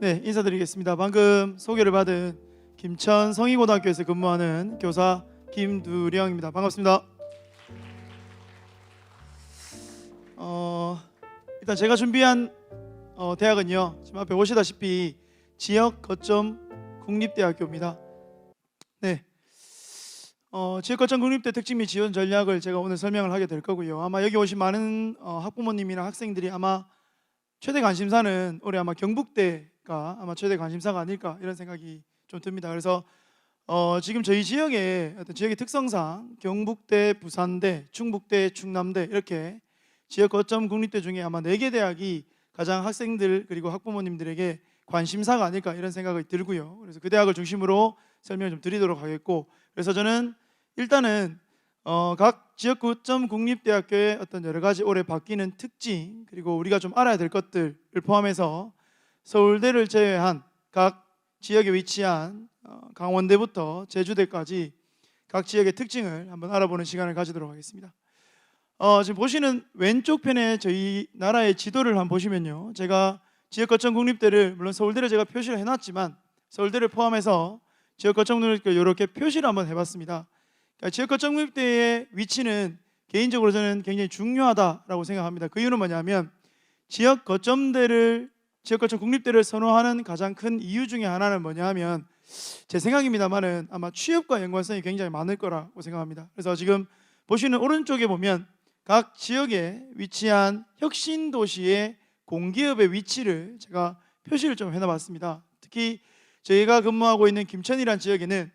네, 인사드리겠습니다. 방금 소개를 받은 김천 성희고등학교에서 근무하는 교사 김두령입니다. 반갑습니다. 일단 제가 준비한 대학은요, 지금 앞에 보시다시피 지역 거점 국립대학교입니다. 네, 지역 거점 국립대 특징 및 지원 전략을 제가 오늘 설명을 하게 될 거고요. 아마 여기 오신 많은 학부모님이나 학생들이 아마 최대 관심사는 올해 아마 경북대가 아마 최대 관심사가 아닐까 이런 생각이 좀 듭니다. 그래서 지금 저희 지역의 어떤 지역의 특성상 경북대, 부산대, 충북대, 충남대 이렇게 지역 거점 국립대 중에 아마 4개 대학이 가장 학생들 그리고 학부모님들에게 관심사가 아닐까 이런 생각이 들고요. 그래서 그 대학을 중심으로 설명을 좀 드리도록 하겠고, 그래서 저는 일단은 각 지역 거점 국립대학교의 어떤 여러 가지 올해 바뀌는 특징, 그리고 우리가 좀 알아야 될 것들을 포함해서 서울대를 제외한 각 지역에 위치한 강원대부터 제주대까지 각 지역의 특징을 한번 알아보는 시간을 가지도록 하겠습니다. 지금 보시는 왼쪽 편에 저희 나라의 지도를 한번 보시면요, 제가 지역 거점 국립대를, 물론 서울대를 제가 표시를 해놨지만 서울대를 포함해서 지역 거점 국립대 이렇게 표시를 한번 해봤습니다. 그러니까 지역 거점 국립대의 위치는 개인적으로 저는 굉장히 중요하다라고 생각합니다. 그 이유는 뭐냐면 지역 거점 국립대를 선호하는 가장 큰 이유 중에 하나는 뭐냐 하면, 제 생각입니다만은 아마 취업과 연관성이 굉장히 많을 거라고 생각합니다. 그래서 지금 보시는 오른쪽에 보면 각 지역에 위치한 혁신 도시의 공기업의 위치를 제가 표시를 좀 해놔봤습니다. 특히 저희가 근무하고 있는 김천이라는 지역에는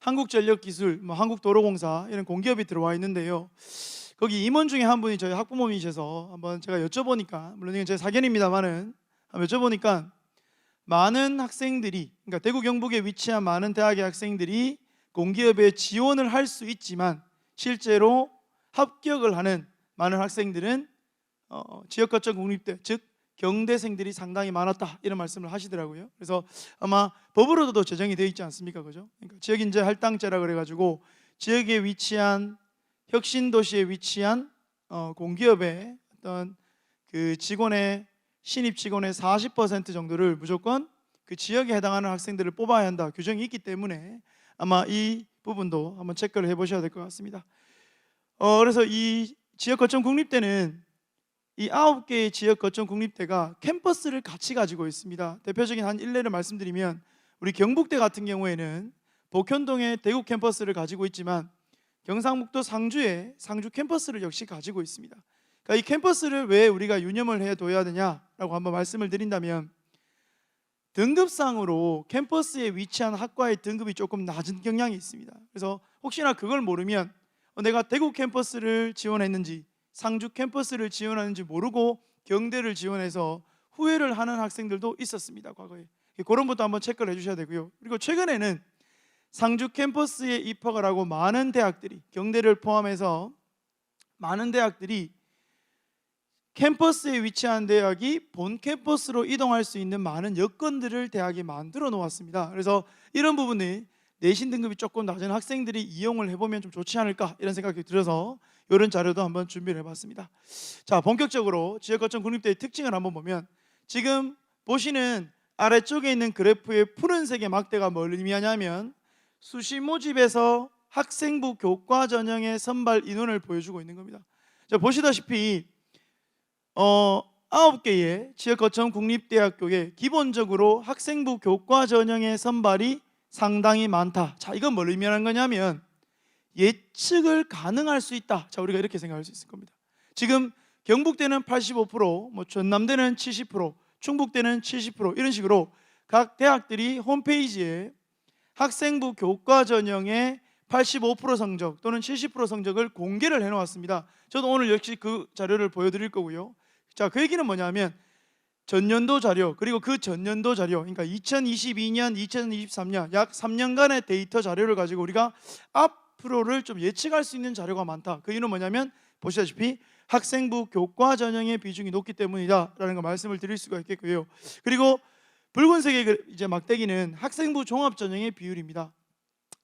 한국전력기술, 한국도로공사 이런 공기업이 들어와 있는데요. 거기 임원 중에 한 분이 저희 학부모님이셔서 한번 제가 여쭤보니까, 물론 이건 제 사견입니다만은 한번 여쭤보니까 많은 학생들이, 그러니까 대구 경북에 위치한 많은 대학의 학생들이 공기업에 지원을 할 수 있지만 실제로 합격을 하는 많은 학생들은 지역 거점 국립대, 즉 경대생들이 상당히 많았다 이런 말씀을 하시더라고요. 그래서 아마 법으로도 제정이 되어 있지 않습니까, 그죠? 그러니까 지역인재 할당제라 그래가지고 지역에 위치한 혁신 도시에 위치한 공기업의 어떤 그 직원의 신입 직원의 40% 정도를 무조건 그 지역에 해당하는 학생들을 뽑아야 한다 규정이 있기 때문에 아마 이 부분도 한번 체크를 해보셔야 될 것 같습니다. 그래서 이 지역 거점 국립대는 이 9개의 지역 거점 국립대가 캠퍼스를 같이 가지고 있습니다. 대표적인 한 일례를 말씀드리면 우리 경북대 같은 경우에는 복현동에 대구 캠퍼스를 가지고 있지만 경상북도 상주에 상주 캠퍼스를 역시 가지고 있습니다. 그러니까 이 캠퍼스를 왜 우리가 유념을 해둬야 되냐라고 한번 말씀을 드린다면, 등급상으로 캠퍼스에 위치한 학과의 등급이 조금 낮은 경향이 있습니다. 그래서 혹시나 그걸 모르면 내가 대구 캠퍼스를 지원했는지 상주 캠퍼스를 지원하는지 모르고 경대를 지원해서 후회를 하는 학생들도 있었습니다, 과거에. 그런 것도 한번 체크를 해주셔야 되고요. 그리고 최근에는 상주 캠퍼스에 입학을 하고 많은 대학들이, 경대를 포함해서 많은 대학들이 캠퍼스에 위치한 대학이 본 캠퍼스로 이동할 수 있는 많은 여건들을 대학이 만들어 놓았습니다. 그래서 이런 부분이 내신 등급이 조금 낮은 학생들이 이용을 해보면 좀 좋지 않을까 이런 생각이 들어서 이런 자료도 한번 준비를 해봤습니다. 자, 본격적으로 지역 거점 국립대의 특징을 한번 보면, 지금 보시는 아래쪽에 있는 그래프의 푸른색의 막대가 뭘 의미하냐면 수시 모집에서 학생부 교과 전형의 선발 인원을 보여주고 있는 겁니다. 자, 보시다시피 9개의 지역 거점 국립대학교에 기본적으로 학생부 교과 전형의 선발이 상당히 많다. 자, 이건 뭘 의미하는 거냐면 예측을 가능할 수 있다. 자, 우리가 이렇게 생각할 수 있을 겁니다. 지금 경북대는 85%, 전남대는 70%, 충북대는 70% 이런 식으로 각 대학들이 홈페이지에 학생부 교과 전형의 85% 성적 또는 70% 성적을 공개를 해놓았습니다. 저도 오늘 역시 그 자료를 보여드릴 거고요. 자, 그 얘기는 뭐냐면 전년도 자료, 그리고 그 전년도 자료, 그러니까 2022년, 2023년 약 3년간의 데이터 자료를 가지고 우리가 앞으로를 좀 예측할 수 있는 자료가 많다. 그 이유는 뭐냐면 보시다시피 학생부 교과 전형의 비중이 높기 때문이다라는 거 말씀을 드릴 수가 있겠고요. 그리고 붉은색의 이제 막대기는 학생부 종합 전형의 비율입니다.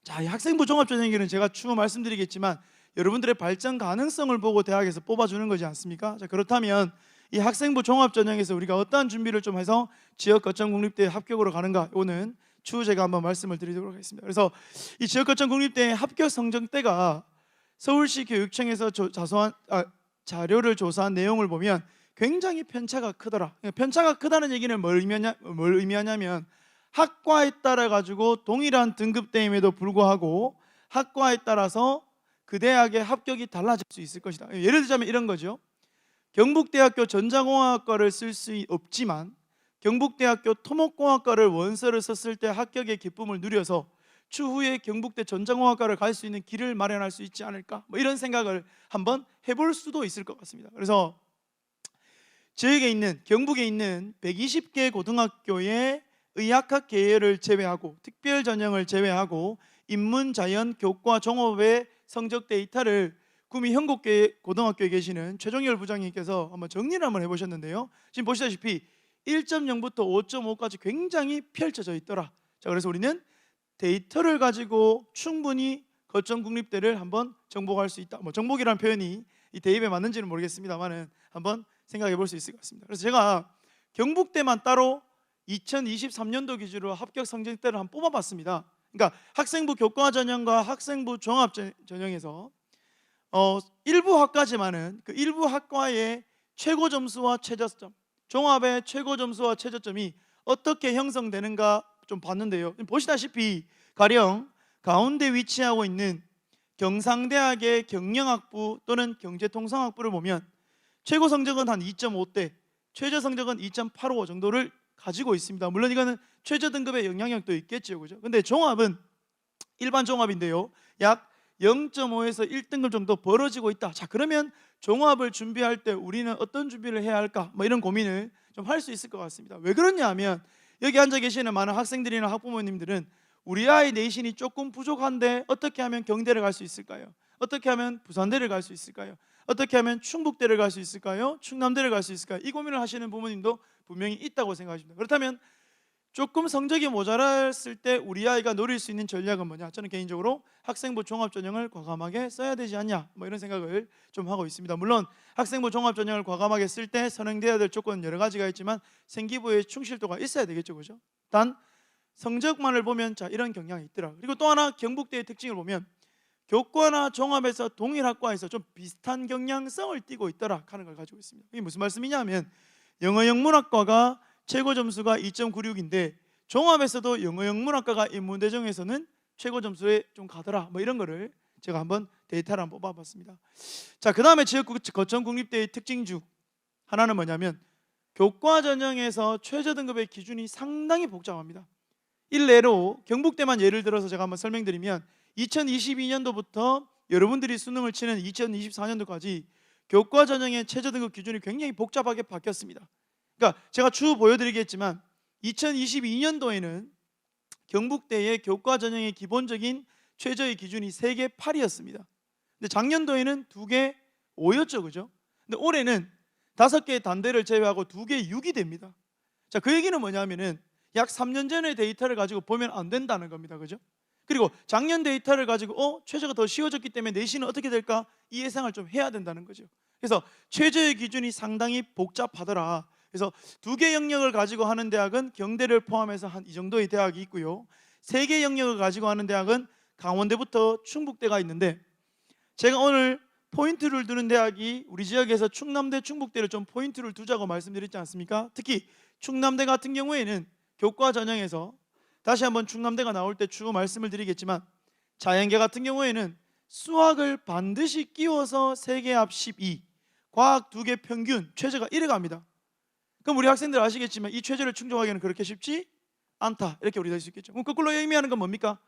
자, 이 학생부 종합 전형에는 제가 추후 말씀드리겠지만 여러분들의 발전 가능성을 보고 대학에서 뽑아주는 거지 않습니까? 자, 그렇다면 이 학생부 종합전형에서 우리가 어떠한 준비를 좀 해서 지역 거점 국립대 합격으로 가는가, 이거는 추후 제가 한번 말씀을 드리도록 하겠습니다. 그래서 이 지역 거점 국립대 합격 성적대가 서울시 교육청에서 자료를 조사한 내용을 보면 굉장히 편차가 크더라. 편차가 크다는 얘기는 뭘 의미하냐면 학과에 따라 가지고 동일한 등급대임에도 불구하고 학과에 따라서 그 대학의 합격이 달라질 수 있을 것이다. 예를 들자면 이런 거죠. 경북대학교 전자공학과를 쓸 수 없지만 경북대학교 토목공학과를 원서를 썼을 때 합격의 기쁨을 누려서 추후에 경북대 전자공학과를 갈 수 있는 길을 마련할 수 있지 않을까, 뭐 이런 생각을 한번 해볼 수도 있을 것 같습니다. 그래서 지역에 있는, 경북에 있는 120개 고등학교의 의학학 계열을 제외하고 특별 전형을 제외하고 인문, 자연, 교과, 종합의 성적 데이터를 구미 현곡계 고등학교에 계시는 최종열 부장님께서 한번 정리를 한번 해보셨는데요. 지금 보시다시피 1.0부터 5.5까지 굉장히 펼쳐져 있더라. 자, 그래서 우리는 데이터를 가지고 충분히 거점 국립대를 한번 정복할 수 있다. 뭐 정복이라는 표현이 이 대입에 맞는지는 모르겠습니다만은 한번 생각해 볼 수 있을 것 같습니다. 그래서 제가 경북대만 따로 2023년도 기준으로 합격 성적대를 한번 뽑아봤습니다. 그러니까 학생부 교과 전형과 학생부 종합 전형에서 일부 학과지만은 그 일부 학과의 최고 점수와 최저점, 종합의 최고 점수와 최저점이 어떻게 형성되는가 좀 봤는데요. 보시다시피 가령 가운데 위치하고 있는 경상대학의 경영학부 또는 경제통상학부를 보면 최고 성적은 한 2.5대, 최저 성적은 2.85 정도를 가지고 있습니다. 물론 이거는 최저 등급의 영향력도 있겠죠, 그죠? 근데 종합은 일반 종합인데요, 약 0.5에서 1등급 정도 벌어지고 있다. 자, 그러면 종합을 준비할 때 우리는 어떤 준비를 해야 할까? 뭐 이런 고민을 좀 할 수 있을 것 같습니다. 왜 그러냐 하면 여기 앉아 계시는 많은 학생들이나 학부모님들은 우리 아이 내신이 조금 부족한데 어떻게 하면 경대를 갈 수 있을까요? 어떻게 하면 부산대를 갈 수 있을까요? 어떻게 하면 충북대를 갈 수 있을까요? 충남대를 갈 수 있을까요? 이 고민을 하시는 부모님도 분명히 있다고 생각하십니다. 그렇다면 조금 성적이 모자랐을 때 우리 아이가 노릴 수 있는 전략은 뭐냐? 저는 개인적으로 학생부 종합전형을 과감하게 써야 되지 않냐, 뭐 이런 생각을 좀 하고 있습니다. 물론 학생부 종합전형을 과감하게 쓸 때 선행돼야 될 조건은 여러 가지가 있지만 생기부의 충실도가 있어야 되겠죠, 그죠? 단 성적만을 보면 자, 이런 경향이 있더라. 그리고 또 하나 경북대의 특징을 보면 교과나 종합에서 동일 학과에서 좀 비슷한 경향성을 띠고 있더라 하는 걸 가지고 있습니다. 이게 무슨 말씀이냐면 영어 영문학과가 최고 점수가 2.96인데 종합에서도 영어 영문학과가 인문대정에서는 최고 점수에 좀 가더라, 뭐 이런 거를 제가 한번 데이터를 한번 뽑아봤습니다. 자, 그 다음에 지역 거점 국립대의 특징 중 하나는 뭐냐면 교과 전형에서 최저 등급의 기준이 상당히 복잡합니다. 일례로 경북대만 예를 들어서 제가 한번 설명드리면 2022년도부터 여러분들이 수능을 치는 2024년도까지 교과 전형의 최저 등급 기준이 굉장히 복잡하게 바뀌었습니다. 그러니까 제가 추후 보여드리겠지만 2022년도에는 경북대의 교과 전형의 기본적인 최저의 기준이 3개 8이었습니다. 근데 작년도에는 2개 5였죠, 그죠? 근데 올해는 5개의 단대를 제외하고 2개 6이 됩니다. 자, 그 얘기는 뭐냐면은 약 3년 전의 데이터를 가지고 보면 안 된다는 겁니다, 그죠? 그리고 작년 데이터를 가지고 최저가 더 쉬워졌기 때문에 내신은 어떻게 될까? 이 예상을 좀 해야 된다는 거죠. 그래서 최저의 기준이 상당히 복잡하더라. 그래서 2개 영역을 가지고 하는 대학은 경대를 포함해서 한 이 정도의 대학이 있고요, 3개 영역을 가지고 하는 대학은 강원대부터 충북대가 있는데 제가 오늘 포인트를 두는 대학이 우리 지역에서 충남대, 충북대를 좀 포인트를 두자고 말씀드렸지 않습니까? 특히 충남대 같은 경우에는 교과 전형에서 다시 한번 충남대가 나올 때 추후 말씀을 드리겠지만 자연계 같은 경우에는 수학을 반드시 끼워서 3개 합 12, 과학 2개 평균 최저가 이래 갑니다. 그럼 우리 학생들 아시겠지만 이 최저를 충족하기는 그렇게 쉽지 않다, 이렇게 우리가 할 수 있겠죠. 그럼 거꾸로 의미하는 건 뭡니까?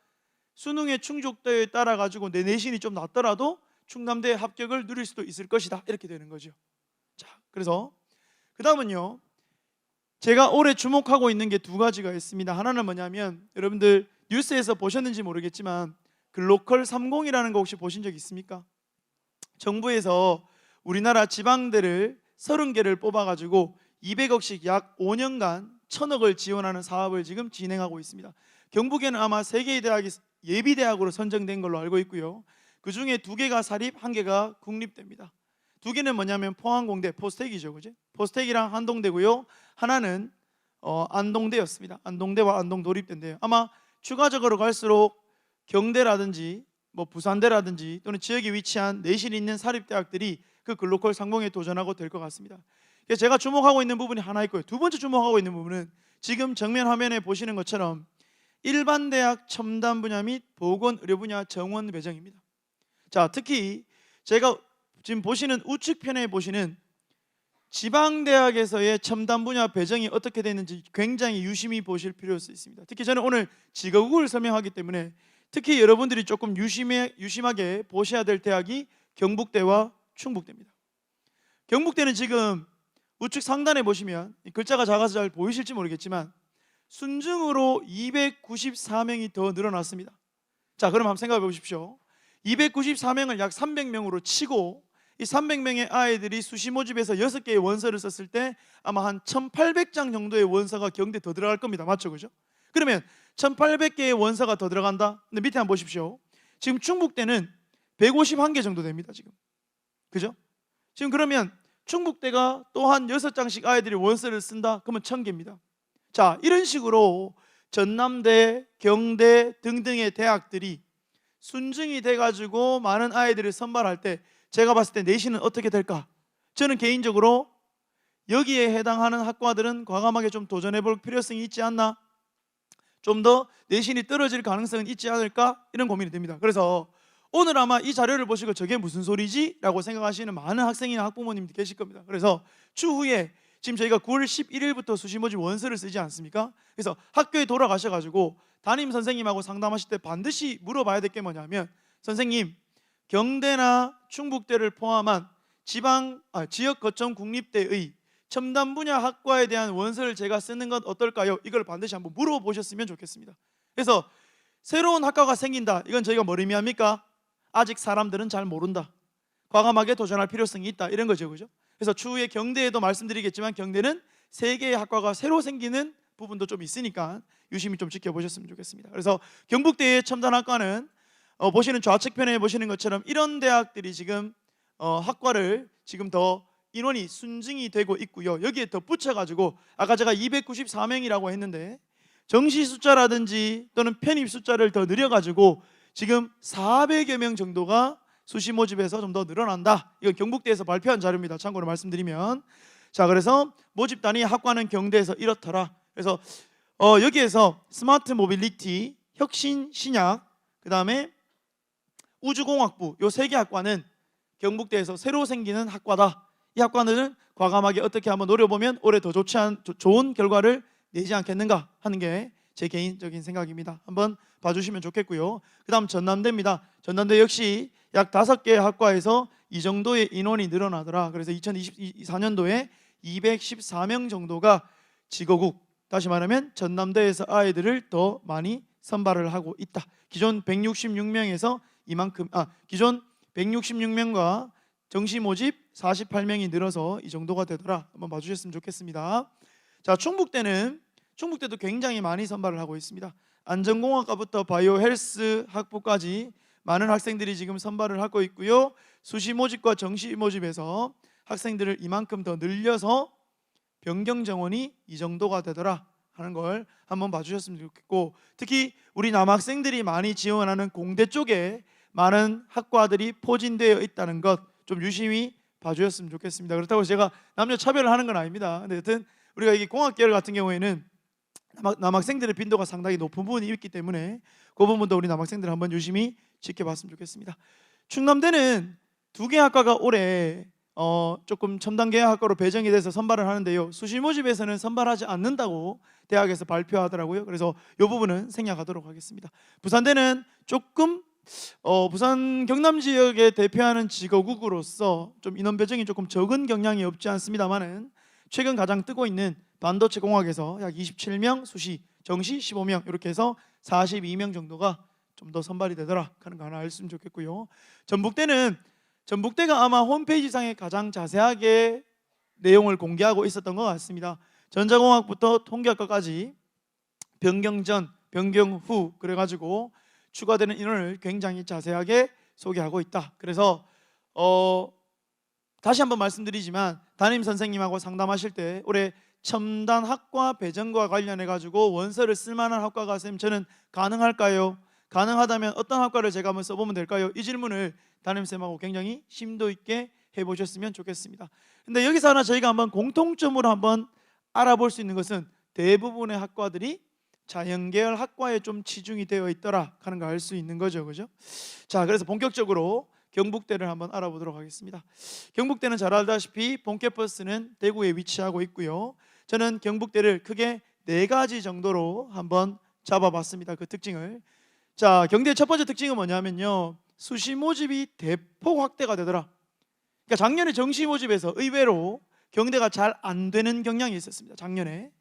수능의 충족도에 따라 가지고 내 내신이 좀 낮더라도 충남대 합격을 누릴 수도 있을 것이다, 이렇게 되는 거죠. 자, 그래서 그 다음은요, 제가 올해 주목하고 있는 게 2가지가 있습니다. 하나는 뭐냐면 여러분들 뉴스에서 보셨는지 모르겠지만 글로컬 30이라는 거 혹시 보신 적 있습니까? 정부에서 우리나라 지방대를 30개를 뽑아가지고 200억씩 약 5년간 1000억을 지원하는 사업을 지금 진행하고 있습니다. 경북에는 아마 3개의 대학이 예비대학으로 선정된 걸로 알고 있고요, 그 중에 2개가 사립, 1개가 국립대입니다. 두 개는 뭐냐면 포항공대 포스텍이죠, 그죠? 포스텍이랑 한동대고요. 하나는 안동대였습니다. 안동대와 안동도립대인데요. 아마 추가적으로 갈수록 경대라든지 뭐 부산대라든지 또는 지역에 위치한 내실이 있는 사립대학들이 그 글로컬 상봉에 도전하고 될 것 같습니다. 그래서 제가 주목하고 있는 부분이 하나 있고요. 두 번째 주목하고 있는 부분은 지금 정면 화면에 보시는 것처럼 일반 대학 첨단 분야 및 보건 의료 분야 정원 배정입니다. 자, 특히 제가 지금 보시는 우측편에 보시는 지방대학에서의 첨단 분야 배정이 어떻게 되는지 굉장히 유심히 보실 필요가 있습니다. 특히 저는 오늘 직업국을 설명하기 때문에 특히 여러분들이 조금 유심하게 보셔야 될 대학이 경북대와 충북대입니다. 경북대는 지금 우측 상단에 보시면 글자가 작아서 잘 보이실지 모르겠지만 순증으로 294명이 더 늘어났습니다. 자, 그럼 한번 생각해 보십시오. 294명을 약 300명으로 치고 이 300명의 아이들이 수시 모집에서 6개의 원서를 썼을 때 아마 한 1800장 정도의 원서가 경대 더 들어갈 겁니다. 맞죠? 그죠? 그러면 1800개의 원서가 더 들어간다. 근데 밑에 한번 보십시오. 지금 충북대는 151개 정도 됩니다. 지금. 그죠? 지금 그러면 충북대가 또 한 6장씩 아이들이 원서를 쓴다. 그러면 1000개입니다. 자, 이런 식으로 전남대, 경대 등등의 대학들이 순증이 돼가지고 많은 아이들을 선발할 때 제가 봤을 때 내신은 어떻게 될까? 저는 개인적으로 여기에 해당하는 학과들은 과감하게 좀 도전해 볼 필요성이 있지 않나? 좀 더 내신이 떨어질 가능성은 있지 않을까? 이런 고민이 됩니다. 그래서 오늘 아마 이 자료를 보시고 저게 무슨 소리지? 라고 생각하시는 많은 학생이나 학부모님들 계실 겁니다. 그래서 추후에 지금 저희가 9월 11일부터 수시 모집 원서를 쓰지 않습니까? 그래서 학교에 돌아가셔가지고 담임 선생님하고 상담하실 때 반드시 물어봐야 될 게 뭐냐면 선생님, 경대나 충북대를 포함한 지역 거점 국립대의 첨단 분야 학과에 대한 원서를 제가 쓰는 건 어떨까요? 이걸 반드시 한번 물어보셨으면 좋겠습니다. 그래서 새로운 학과가 생긴다. 이건 저희가 뭘 의미합니까? 아직 사람들은 잘 모른다. 과감하게 도전할 필요성이 있다. 이런 거죠, 그죠? 그래서 추후에 경대에도 말씀드리겠지만 경대는 3개의 학과가 새로 생기는 부분도 좀 있으니까 유심히 좀 지켜보셨으면 좋겠습니다. 그래서 경북대의 첨단학과는 보시는 좌측편에 보시는 것처럼 이런 대학들이 지금 학과를 지금 더 인원이 순증이 되고 있고요. 여기에 더 붙여가지고 아까 제가 294명이라고 했는데 정시 숫자라든지 또는 편입 숫자를 더 늘려가지고 지금 400여 명 정도가 수시 모집에서 좀 더 늘어난다. 이건 경북대에서 발표한 자료입니다. 참고로 말씀드리면 자, 그래서 모집 단위 학과는 경대에서 이렇더라. 그래서 여기에서 스마트 모빌리티, 혁신 신약, 그 다음에 우주공학부 요 3개 학과는 경북대에서 새로 생기는 학과다. 이 학과는 과감하게 어떻게 한번 노려보면 올해 더 좋은 결과를 내지 않겠는가 하는 게 제 개인적인 생각입니다. 한번 봐주시면 좋겠고요. 그 다음 전남대입니다. 전남대 역시 약 5개의 학과에서 이 정도의 인원이 늘어나더라. 그래서 2024년도에 214명 정도가 직어국, 다시 말하면 전남대에서 아이들을 더 많이 선발을 하고 있다. 기존 166명에서 기존 166명과 정시 모집 48명이 늘어서 이 정도가 되더라. 한번 봐주셨으면 좋겠습니다. 자, 충북대도 굉장히 많이 선발을 하고 있습니다. 안전공학과부터 바이오 헬스 학부까지 많은 학생들이 지금 선발을 하고 있고요. 수시 모집과 정시 모집에서 학생들을 이만큼 더 늘려서 변경 정원이 이 정도가 되더라 하는 걸 한번 봐주셨으면 좋겠고, 특히 우리 남학생들이 많이 지원하는 공대 쪽에 많은 학과들이 포진되어 있다는 것 좀 유심히 봐주셨으면 좋겠습니다. 그렇다고 제가 남녀 차별을 하는 건 아닙니다. 근데 여튼 우리가 이 공학계열 같은 경우에는 남학생들의 빈도가 상당히 높은 부분이 있기 때문에 그 부분도 우리 남학생들 한번 유심히 지켜봤으면 좋겠습니다. 충남대는 2개 학과가 올해 조금 첨단 계열학과로 배정이 돼서 선발을 하는데요. 수시 모집에서는 선발하지 않는다고 대학에서 발표하더라고요. 그래서 이 부분은 생략하도록 하겠습니다. 부산대는 조금 부산 경남 지역에 대표하는 직어국으로서 좀 인원 배정이 조금 적은 경향이 없지 않습니다만은 최근 가장 뜨고 있는 반도체 공학에서 약 27명, 수시, 정시 15명 이렇게 해서 42명 정도가 좀 더 선발이 되더라 하는 거 하나 알았으면 좋겠고요. 전북대가 아마 홈페이지상에 가장 자세하게 내용을 공개하고 있었던 것 같습니다. 전자공학부터 통계학과까지 변경 전, 변경 후 그래가지고 추가되는 인원을 굉장히 자세하게 소개하고 있다. 그래서 다시 한번 말씀드리지만 담임 선생님하고 상담하실 때 올해 첨단 학과 배정과 관련해 가지고 원서를 쓸 만한 학과가 선생님 저는 가능할까요? 가능하다면 어떤 학과를 제가 한번 써보면 될까요? 이 질문을 담임쌤하고 굉장히 심도 있게 해보셨으면 좋겠습니다. 근데 여기서 하나 저희가 한번 공통점으로 한번 알아볼 수 있는 것은 대부분의 학과들이 자연계열 학과에 좀 치중이 되어 있더라 하는 걸 알 수 있는 거죠, 그죠? 자, 그래서 본격적으로 경북대를 한번 알아보도록 하겠습니다. 경북대는 잘 알다시피 본캐퍼스는 대구에 위치하고 있고요. 저는 경북대를 크게 4가지 정도로 한번 잡아봤습니다. 그 특징을. 자, 경대의 첫 번째 특징은 뭐냐면요, 수시 모집이 대폭 확대가 되더라. 그러니까 작년에 정시 모집에서 의외로 경대가 잘 안 되는 경향이 있었습니다, 작년에.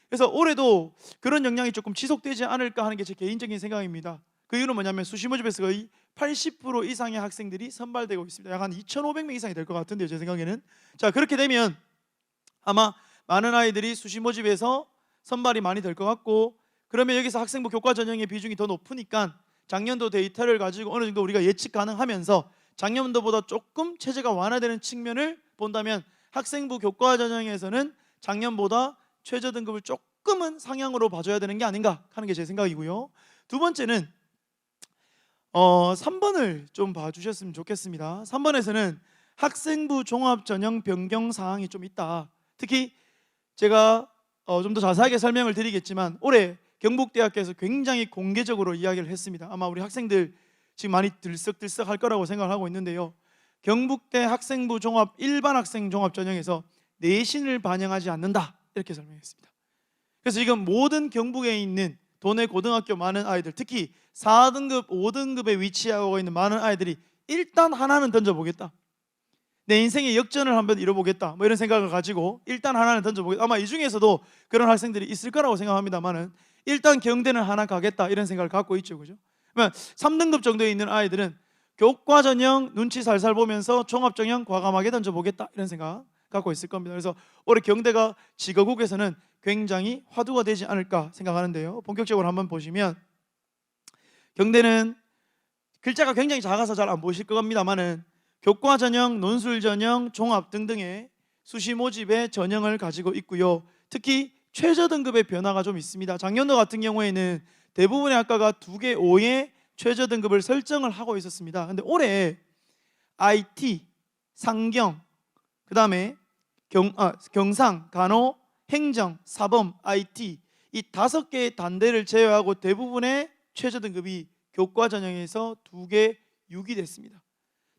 그래서 올해도 그런 영향이 조금 지속되지 않을까 하는 게 제 개인적인 생각입니다. 그 이유는 뭐냐면 수시 모집에서 거의 80% 이상의 학생들이 선발되고 있습니다. 약 한 2,500명 이상이 될 것 같은데요, 제 생각에는. 자, 그렇게 되면 아마 많은 아이들이 수시 모집에서 선발이 많이 될 것 같고, 그러면 여기서 학생부 교과 전형의 비중이 더 높으니까 작년도 데이터를 가지고 어느 정도 우리가 예측 가능하면서 작년도보다 조금 체제가 완화되는 측면을 본다면 학생부 교과 전형에서는 작년보다 최저 등급을 조금은 상향으로 봐줘야 되는 게 아닌가 하는 게 제 생각이고요. 두 번째는 3번을 좀 봐주셨으면 좋겠습니다. 3번에서는 학생부 종합 전형 변경 사항이 좀 있다. 특히 제가 좀 더 자세하게 설명을 드리겠지만 올해 경북대학교에서 굉장히 공개적으로 이야기를 했습니다. 아마 우리 학생들 지금 많이 들썩들썩 할 거라고 생각을 하고 있는데요, 경북대 학생부 종합 일반 학생 종합 전형에서 내신을 반영하지 않는다 이렇게 설명했습니다. 그래서 지금 모든 경북에 있는 도내 고등학교 많은 아이들, 특히 4등급, 5등급에 위치하고 있는 많은 아이들이 일단 하나는 던져보겠다, 내 인생의 역전을 한번 이뤄보겠다, 뭐 이런 생각을 가지고 일단 하나는 던져보겠다. 아마 이 중에서도 그런 학생들이 있을 거라고 생각합니다만은 일단 경대는 하나 가겠다 이런 생각을 갖고 있죠, 그죠? 그러면 3등급 정도에 있는 아이들은 교과 전형 눈치 살살 보면서 종합 전형 과감하게 던져보겠다 이런 생각 갖고 있을 겁니다. 그래서 올해 경대가 지거국에서는 굉장히 화두가 되지 않을까 생각하는데요, 본격적으로 한번 보시면 경대는 글자가 굉장히 작아서 잘 안 보실 겁니다만은 교과 전형, 논술 전형, 종합 등등의 수시 모집의 전형을 가지고 있고요. 특히 최저 등급의 변화가 좀 있습니다. 작년도 같은 경우에는 대부분의 학과가 2개 5의 최저 등급을 설정을 하고 있었습니다. 근데 올해 IT, 상경, 그 다음에 경상, 간호, 행정, 사범, IT 이 5개의 단대를 제외하고 대부분의 최저 등급이 교과 전형에서 2개 6이 됐습니다.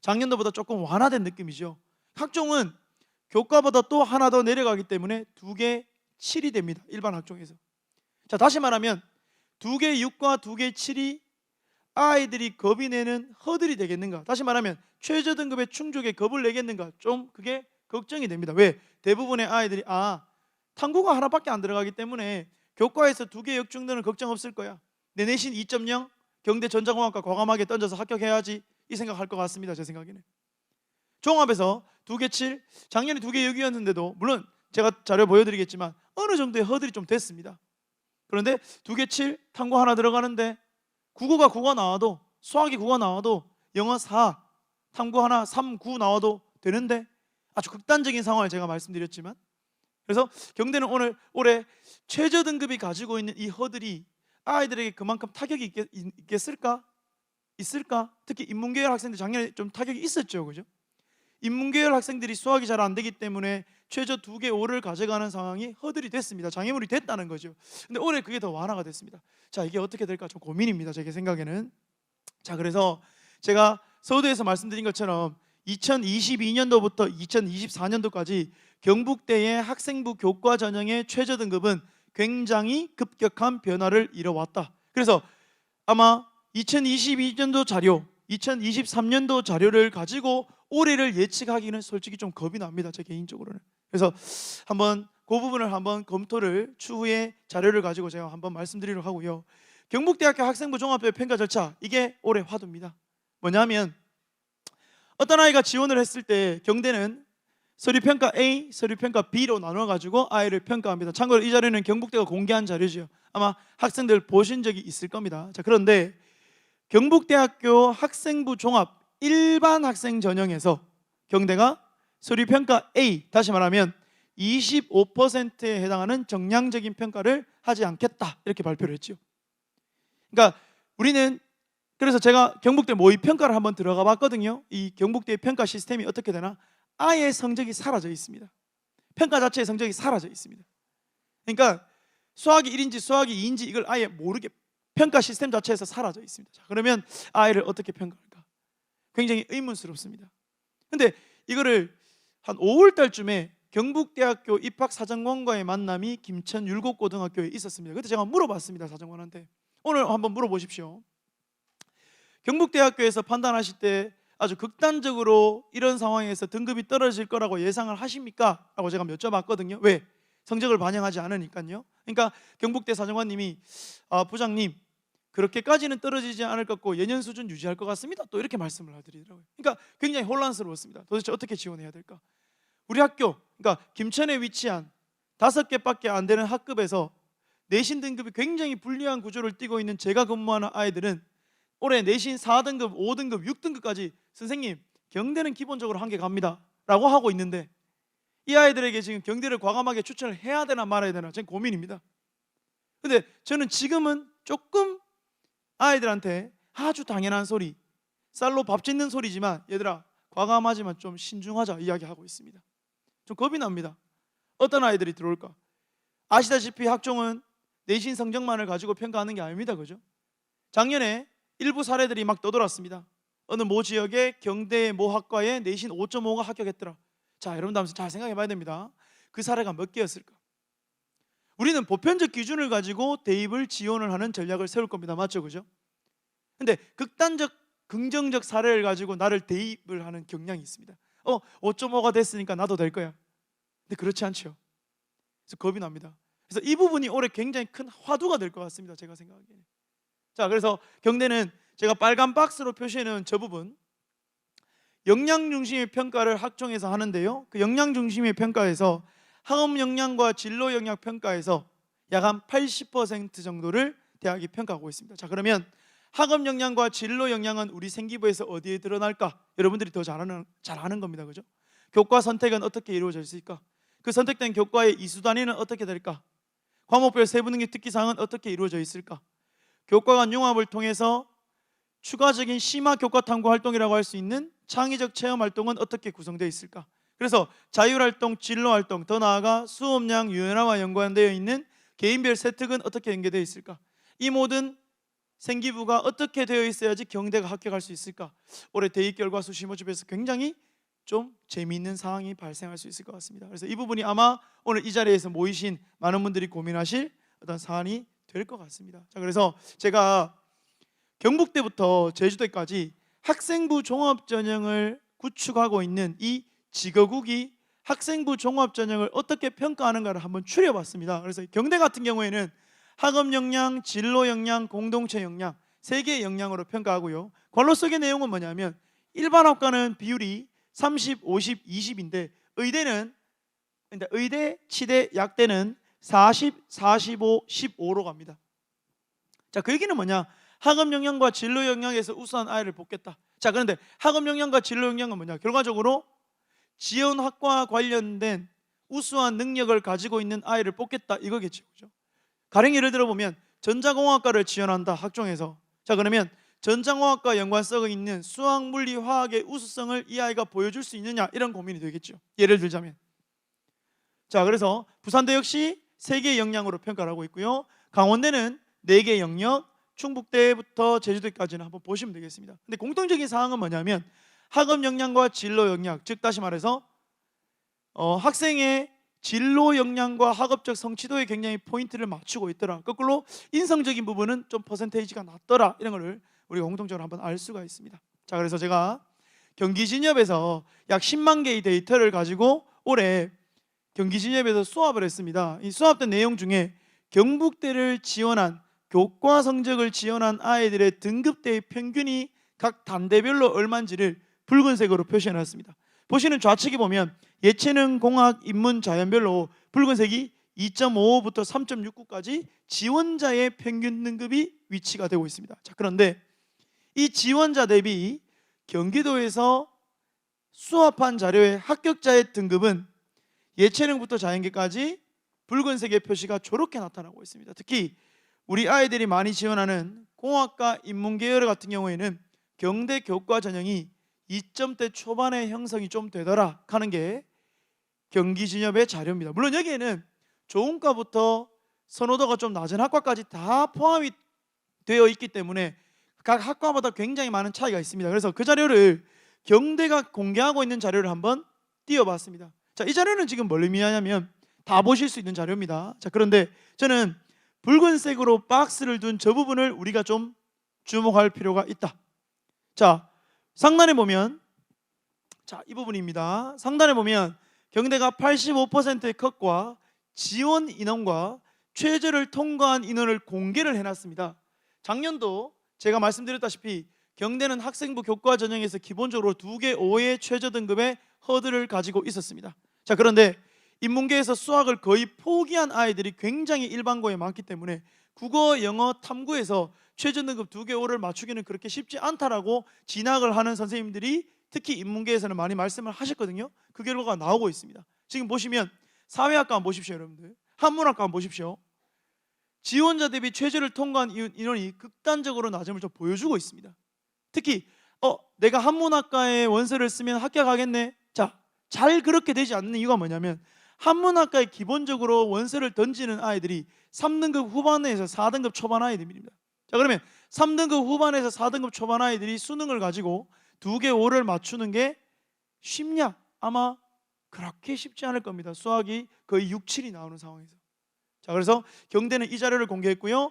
작년도보다 조금 완화된 느낌이죠. 학종은 교과보다 또 하나 더 내려가기 때문에 2개 7이 됩니다, 일반 학종에서. 자, 다시 말하면 2개 6과 2개 7이 아이들이 겁이 내는 허들이 되겠는가? 다시 말하면 최저 등급의 충족에 겁을 내겠는가? 좀 그게 걱정이 됩니다. 왜? 대부분의 아이들이 탐구가 하나밖에 안 들어가기 때문에 교과에서 2개 역중들은 걱정 없을 거야, 내 내신 2.0 경대 전자공학과 과감하게 던져서 합격해야지 이 생각할 것 같습니다, 제 생각에는. 종합에서 2개 7, 작년에 2개 6이었는데도 물론 제가 자료 보여드리겠지만 어느 정도의 허들이 좀 됐습니다. 그런데 2개 7 탐구 하나 들어가는데 국어가 9가 나와도, 수학이 9가 나와도, 영어 4 탐구 하나 3, 9 나와도 되는데 아주 극단적인 상황을 제가 말씀드렸지만, 그래서 경대는 올해 최저 등급이 가지고 있는 이 허들이 아이들에게 그만큼 타격이 있겠을까? 있을까? 특히 인문계열 학생들 작년에 좀 타격이 있었죠, 그죠? 인문계열 학생들이 수학이 잘 안 되기 때문에 최저 2개 5를 가져가는 상황이 허들이 됐습니다. 장애물이 됐다는 거죠. 근데 올해 그게 더 완화가 됐습니다. 자, 이게 어떻게 될까 좀 고민입니다, 제 생각에는. 자, 그래서 제가 서두에서 말씀드린 것처럼 2022년도부터 2024년도까지 경북대의 학생부 교과 전형의 최저 등급은 굉장히 급격한 변화를 이뤄왔다. 그래서 아마 2022년도 자료, 2023년도 자료를 가지고 올해를 예측하기는 솔직히 좀 겁이 납니다, 제 개인적으로는. 그래서 한번 그 부분을 한번 검토를 추후에 자료를 가지고 제가 한번 말씀드리려고 하고요. 경북대학교 학생부 종합별 평가 절차, 이게 올해 화두입니다. 뭐냐면 어떤 아이가 지원을 했을 때 경대는 서류평가 A, 서류평가 B로 나눠가지고 아이를 평가합니다. 참고로 이 자료는 경북대가 공개한 자료죠. 아마 학생들 보신 적이 있을 겁니다. 자, 그런데 경북대학교 학생부 종합 일반 학생 전형에서 경대가 서류 평가 A, 다시 말하면 25%에 해당하는 정량적인 평가를 하지 않겠다 이렇게 발표를 했죠. 그러니까 우리는, 그래서 제가 경북대 모의 평가를 한번 들어가 봤거든요. 이 경북대의 평가 시스템이 어떻게 되나? 아예 성적이 사라져 있습니다. 평가 자체의 성적이 사라져 있습니다. 그러니까 수학이 1인지 수학이 2인지 이걸 아예 모르게 평가 시스템 자체에서 사라져 있습니다. 자, 그러면 아이를 어떻게 평가할까? 굉장히 의문스럽습니다. 근데 이거를 한 5월 달쯤에 경북대학교 입학사정관과의 만남이 김천 율곡고등학교에 있었습니다. 그때 제가 물어봤습니다. 사정관한테. 오늘 한번 물어보십시오. 경북대학교에서 판단하실 때 아주 극단적으로 이런 상황에서 등급이 떨어질 거라고 예상을 하십니까? 라고 제가 여쭤봤거든요. 왜? 성적을 반영하지 않으니까요. 그러니까 경북대 사정관님이 부장님, 그렇게까지는 떨어지지 않을 것 같고 예년 수준 유지할 것 같습니다. 또 이렇게 말씀을 하더라고요. 그러니까 굉장히 혼란스러웠습니다. 도대체 어떻게 지원해야 될까? 우리 학교, 그러니까 김천에 위치한 5개밖에 안 되는 학급에서 내신 등급이 굉장히 불리한 구조를 띠고 있는 제가 근무하는 아이들은 올해 내신 4등급, 5등급, 6등급까지 선생님 경대는 기본적으로 한 개 갑니다 라고 하고 있는데 이 아이들에게 지금 경대를 과감하게 추천을 해야 되나 말아야 되나 전 고민입니다. 근데 저는 지금은 조금 아이들한테 아주 당연한 소리, 쌀로 밥 짓는 소리지만 얘들아 과감하지만 좀 신중하자 이야기하고 있습니다. 좀 겁이 납니다. 어떤 아이들이 들어올까? 아시다시피 학종은 내신 성적만을 가지고 평가하는 게 아닙니다. 그죠? 작년에 일부 사례들이 막 떠돌았습니다. 어느 모 지역의 경대의 모 학과에 내신 5.5가 합격했더라. 자, 여러분들 한번 잘 생각해 봐야 됩니다. 그 사례가 몇 개였을까? 우리는 보편적 기준을 가지고 대입을 지원을 하는 전략을 세울 겁니다. 맞죠? 그죠? 근데 극단적 긍정적 사례를 가지고 나를 대입을 하는 경향이 있습니다. 5.5가 됐으니까 나도 될 거야. 근데 그렇지 않죠. 그래서 겁이 납니다. 그래서 이 부분이 올해 굉장히 큰 화두가 될 것 같습니다. 제가 생각하기에는. 자, 그래서 경대는 제가 빨간 박스로 표시해 놓은 저 부분, 역량 중심의 평가를 학종에서 하는데요. 그 역량 중심의 평가에서 학업 역량과 진로 역량 평가에서 약 한 80% 정도를 대학이 평가하고 있습니다. 자, 그러면 학업 역량과 진로 역량은 우리 생기부에서 어디에 드러날까? 여러분들이 더 잘 아는 겁니다. 그죠? 교과 선택은 어떻게 이루어져 있을까? 그 선택된 교과의 이수 단위는 어떻게 될까? 과목별 세부능력 특기사항은 어떻게 이루어져 있을까? 교과 간 융합을 통해서 추가적인 심화 교과 탐구 활동이라고 할 수 있는 창의적 체험 활동은 어떻게 구성되어 있을까? 그래서 자율활동, 진로활동, 더 나아가 수업량 유연화와 연관되어 있는 개인별 세특은 어떻게 연계되어 있을까? 이 모든 생기부가 어떻게 되어 있어야지 경대가 합격할 수 있을까? 올해 대입 결과 수시 모집에서 굉장히 좀 재미있는 상황이 발생할 수 있을 것 같습니다. 그래서 이 부분이 아마 오늘 이 자리에서 모이신 많은 분들이 고민하실 어떤 사안이 될 것 같습니다. 자, 그래서 제가 경북대부터 제주대까지 학생부 종합전형을 구축하고 있는 이 직어국이 학생부 종합전형을 어떻게 평가하는가를 한번 추려봤습니다. 그래서 경대 같은 경우에는 학업 역량, 진로 역량, 공동체 역량 3개의 역량으로 평가하고요. 관로 속의 내용은 뭐냐면 일반 학과는 비율이 30, 50, 20인데 의대는 의대, 치대, 약대는 40, 45, 15로 갑니다. 자, 그 얘기는 뭐냐? 학업 역량과 진로 역량에서 우수한 아이를 뽑겠다. 자, 그런데 학업 역량과 진로 역량은 뭐냐? 결과적으로 지원 학과와 관련된 우수한 능력을 가지고 있는 아이를 뽑겠다 이거겠죠. 그죠? 가령 예를 들어 보면 전자공학과를 지원한다 학종에서. 자, 그러면 전자공학과 연관성이 있는 수학, 물리, 화학의 우수성을 이 아이가 보여줄 수 있느냐 이런 고민이 되겠죠. 예를 들자면. 자, 그래서 부산대 역시 3개의 역량으로 평가를 하고 있고요. 강원대는 4개의 역량, 충북대부터 제주도까지는 한번 보시면 되겠습니다. 근데 공통적인 사항은 뭐냐면 학업 역량과 진로 역량, 즉 다시 말해서 학생의 진로 역량과 학업적 성취도에 굉장히 포인트를 맞추고 있더라. 거꾸로 인성적인 부분은 좀 퍼센테이지가 낮더라. 이런 거를 우리가 공통적으로 한번 알 수가 있습니다. 자, 그래서 제가 경기진협에서 약 10만 개의 데이터를 가지고 올해 경기진협에서 수합을 했습니다. 이 수합된 내용 중에 경북대를 지원한 교과 성적을 지원한 아이들의 등급대의 평균이 각 단대별로 얼마인지를 붉은색으로 표시해놨습니다. 보시는 좌측에 보면 예체능, 공학, 인문, 자연별로 붉은색이 2.55부터 3.69까지 지원자의 평균 등급이 위치가 되고 있습니다. 자, 그런데 이 지원자 대비 경기도에서 수합한 자료의 합격자의 등급은 예체능부터 자연계까지 붉은색의 표시가 저렇게 나타나고 있습니다. 특히 우리 아이들이 많이 지원하는 공학과 인문계열 같은 경우에는 경대 교과 전형이 2점대 초반의 형성이 좀 되더라 하는 게 경기진협의 자료입니다. 물론 여기에는 좋은 과부터 선호도가 좀 낮은 학과까지 다 포함이 되어 있기 때문에 각 학과마다 굉장히 많은 차이가 있습니다. 그래서 그 자료를 경대가 공개하고 있는 자료를 한번 띄워봤습니다. 자, 이 자료는 지금 뭘 의미하냐면 다 보실 수 있는 자료입니다. 자, 그런데 저는 붉은색으로 박스를 둔 저 부분을 우리가 좀 주목할 필요가 있다. 자, 상단에 보면, 자, 이 부분입니다. 상단에 보면 경대가 85%의 컷과 지원 인원과 최저를 통과한 인원을 공개를 해놨습니다. 작년도 제가 말씀드렸다시피 경대는 학생부 교과 전형에서 기본적으로 2개 5의 최저 등급의 허들을 가지고 있었습니다. 자, 그런데 인문계에서 수학을 거의 포기한 아이들이 굉장히 일반고에 많기 때문에 국어, 영어, 탐구에서 최저 등급 2개 5를 맞추기는 그렇게 쉽지 않다라고 진학을 하는 선생님들이 특히 인문계에서는 많이 말씀을 하셨거든요. 그 결과가 나오고 있습니다. 지금 보시면 사회학과 한번 보십시오, 여러분들. 한문학과 한번 보십시오. 지원자 대비 최저를 통과한 인원이 극단적으로 낮음을 좀 보여주고 있습니다. 특히 내가 한문학과에 원서를 쓰면 합격하겠네. 자, 잘 그렇게 되지 않는 이유가 뭐냐면 한문학과에 기본적으로 원서를 던지는 아이들이 3등급 후반에서 4등급 초반 아이들입니다. 자, 그러면 3등급 후반에서 4등급 초반 아이들이 수능을 가지고 2개 5를 맞추는 게 쉽냐? 아마 그렇게 쉽지 않을 겁니다. 수학이 거의 6, 7이 나오는 상황에서. 자, 그래서 경대는 이 자료를 공개했고요.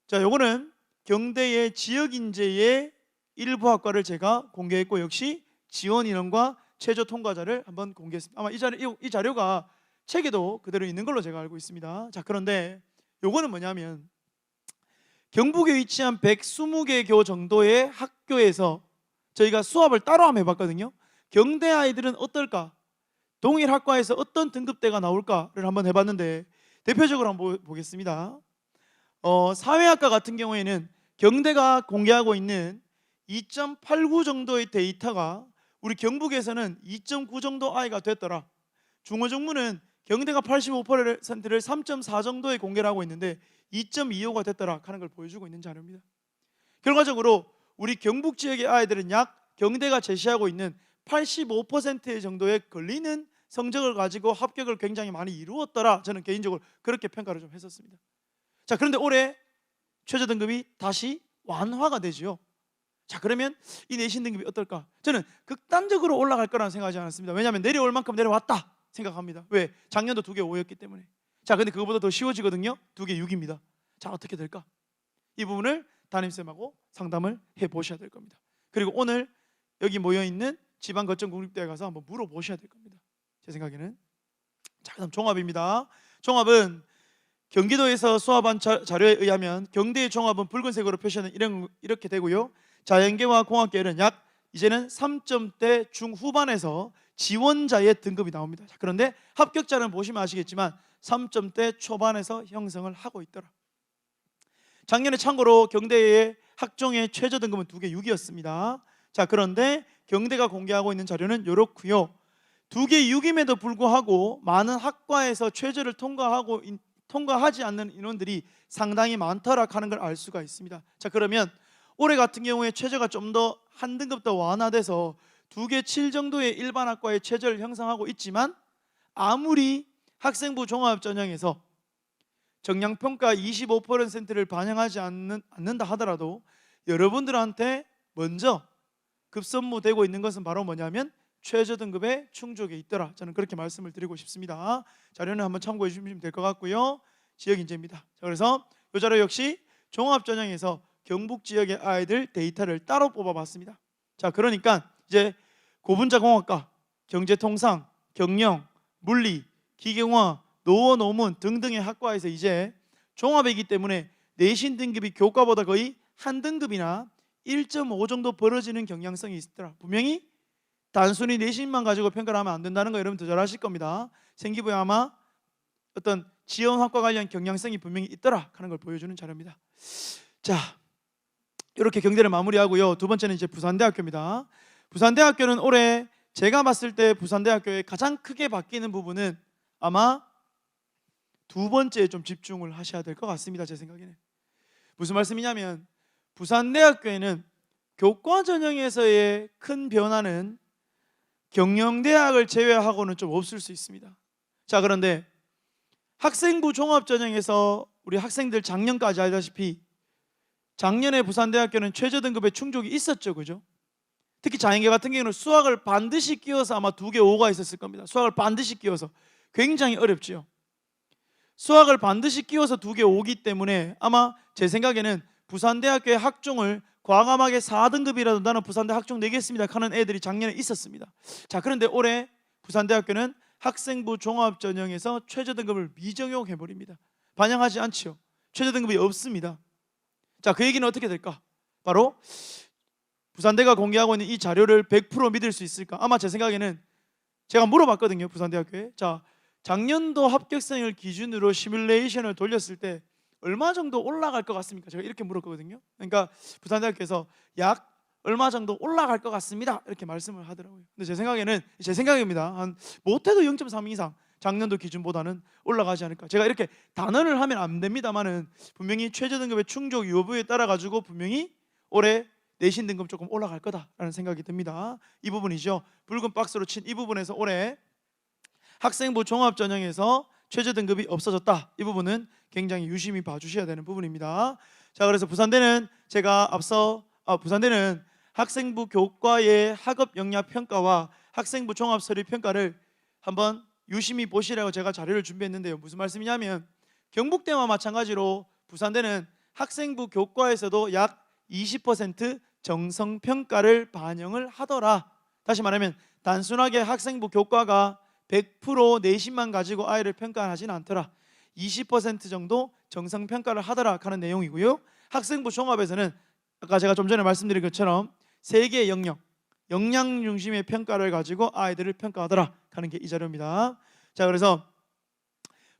자, 요거는 경대의 지역인재의 일부 학과를 제가 공개했고 역시 지원 인원과 최저 통과자를 한번 공개했습니다. 아마 이 자료가 책에도 그대로 있는 걸로 제가 알고 있습니다. 자, 그런데 요거는 뭐냐면 경북에 위치한 120개 교 정도의 학교에서 저희가 수합을 따로 한번 해봤거든요. 경대 아이들은 어떨까? 동일 학과에서 어떤 등급대가 나올까를 한번 해봤는데 대표적으로 한번 보겠습니다. 사회학과 같은 경우에는 경대가 공개하고 있는 2.89 정도의 데이터가 우리 경북에서는 2.9 정도 아이가 됐더라. 중어정문은 경대가 85%를 3.4 정도에 공개를 하고 있는데 2.25가 됐더라 하는 걸 보여주고 있는 자료입니다. 결과적으로 우리 경북 지역의 아이들은 약 경대가 제시하고 있는 85% 정도의 걸리는 성적을 가지고 합격을 굉장히 많이 이루었더라. 저는 개인적으로 그렇게 평가를 좀 했었습니다. 자, 그런데 올해 최저 등급이 다시 완화가 되죠. 자, 그러면 이 내신 등급이 어떨까? 저는 극단적으로 올라갈 거라는 생각하지 않았습니다. 왜냐하면 내려올 만큼 내려왔다 생각합니다. 왜? 작년도 2개 5였기 때문에. 자, 근데 그거보다 더 쉬워지거든요. 2개 6입니다. 자, 어떻게 될까? 이 부분을 담임쌤하고 상담을 해보셔야 될 겁니다. 그리고 오늘 여기 모여있는 지방거점국립대에 가서 한번 물어보셔야 될 겁니다. 제 생각에는. 자, 그다음 종합입니다. 종합은 경기도에서 수합한 자료에 의하면 경대의 종합은 붉은색으로 표시하는 이렇게 되고요. 자연계와 공학계는 약 이제는 3점대 중후반에서 지원자의 등급이 나옵니다. 자, 그런데 합격자는 보시면 아시겠지만 3점대 초반에서 형성을 하고 있더라. 작년에 참고로 경대의 학종의 최저 등급은 2개 6이었습니다. 자, 그런데 경대가 공개하고 있는 자료는 이렇고요. 2개 6임에도 불구하고 많은 학과에서 최저를 통과하지 않는 인원들이 상당히 많더라 하는 걸 알 수가 있습니다. 자, 그러면 올해 같은 경우에 최저가 좀 더 한 등급 더 완화돼서 2개 7 정도의 일반 학과의 최저를 형성하고 있지만 아무리 학생부 종합전형에서 정량평가 25%를 반영하지 않는다 하더라도 여러분들한테 먼저 급선무되고 있는 것은 바로 뭐냐면 최저 등급의 충족에 있더라. 저는 그렇게 말씀을 드리고 싶습니다. 자료는 한번 참고해 주시면 될 것 같고요. 지역인재입니다. 자, 그래서 이 자료 역시 종합전형에서 경북 지역의 아이들 데이터를 따로 뽑아봤습니다. 자, 그러니까 이제 고분자공학과, 경제통상, 경영, 물리, 기계공학, 노어, 노문 등등의 학과에서 이제 종합이기 때문에 내신 등급이 교과보다 거의 한 등급이나 1.5 정도 벌어지는 경향성이 있더라. 분명히 단순히 내신만 가지고 평가를 하면 안 된다는 거 여러분들 잘 아실 겁니다. 생기부에 아마 어떤 지원학과 관련 경향성이 분명히 있더라 하는 걸 보여주는 자료입니다. 자, 이렇게 경대를 마무리하고요. 두 번째는 이제 부산대학교입니다. 부산대학교는 올해 제가 봤을 때 부산대학교에 가장 크게 바뀌는 부분은 아마 두 번째에 좀 집중을 하셔야 될 것 같습니다. 제 생각에는. 무슨 말씀이냐면 부산대학교에는 교과 전형에서의 큰 변화는 경영대학을 제외하고는 좀 없을 수 있습니다. 자, 그런데 학생부 종합전형에서 우리 학생들 작년까지 알다시피 작년에 부산대학교는 최저등급의 충족이 있었죠, 그죠? 특히 자연계 같은 경우는 수학을 반드시 끼워서 아마 2개 5가 있었을 겁니다. 수학을 반드시 끼워서 굉장히 어렵지요. 수학을 반드시 끼워서 2개 5기 때문에 아마 제 생각에는 부산대학교의 학종을 과감하게 4등급이라도 나는 부산대 학종 내겠습니다 하는 애들이 작년에 있었습니다. 자, 그런데 올해 부산대학교는 학생부 종합전형에서 최저등급을 미적용해버립니다. 반영하지 않지요. 최저등급이 없습니다. 자, 그 얘기는 어떻게 될까? 바로 부산대가 공개하고 있는 이 자료를 100% 믿을 수 있을까? 아마 제 생각에는 제가 물어봤거든요, 부산대학교에. 자, 작년도 합격생을 기준으로 시뮬레이션을 돌렸을 때 얼마 정도 올라갈 것 같습니까? 제가 이렇게 물었거든요. 그러니까 부산대학교에서 약 얼마 정도 올라갈 것 같습니다 이렇게 말씀을 하더라고요. 근데 제 생각에는, 제 생각입니다, 한 못해도 0.3 이상 작년도 기준보다는 올라가지 않을까. 제가 이렇게 단언을 하면 안 됩니다만은 분명히 최저등급의 충족 여부에 따라 가지고 분명히 올해 내신 등급 조금 올라갈 거다라는 생각이 듭니다. 이 부분이죠. 붉은 박스로 친 이 부분에서 올해 학생부 종합전형에서 최저등급이 없어졌다. 이 부분은 굉장히 유심히 봐주셔야 되는 부분입니다. 자, 그래서 부산대는 제가 앞서 부산대는 학생부 교과의 학업 역량 평가와 학생부 종합 서류 평가를 한번 유심히 보시라고 제가 자료를 준비했는데요. 무슨 말씀이냐면 경북대와 마찬가지로 부산대는 학생부 교과에서도 약 20% 정성평가를 반영을 하더라. 다시 말하면 단순하게 학생부 교과가 100% 내신만 가지고 아이를 평가하지는 않더라. 20% 정도 정성평가를 하더라 하는 내용이고요. 학생부 종합에서는 아까 제가 좀 전에 말씀드린 것처럼 3개의 역량 중심의 평가를 가지고 아이들을 평가하더라 하는 게 이 자료입니다. 자, 그래서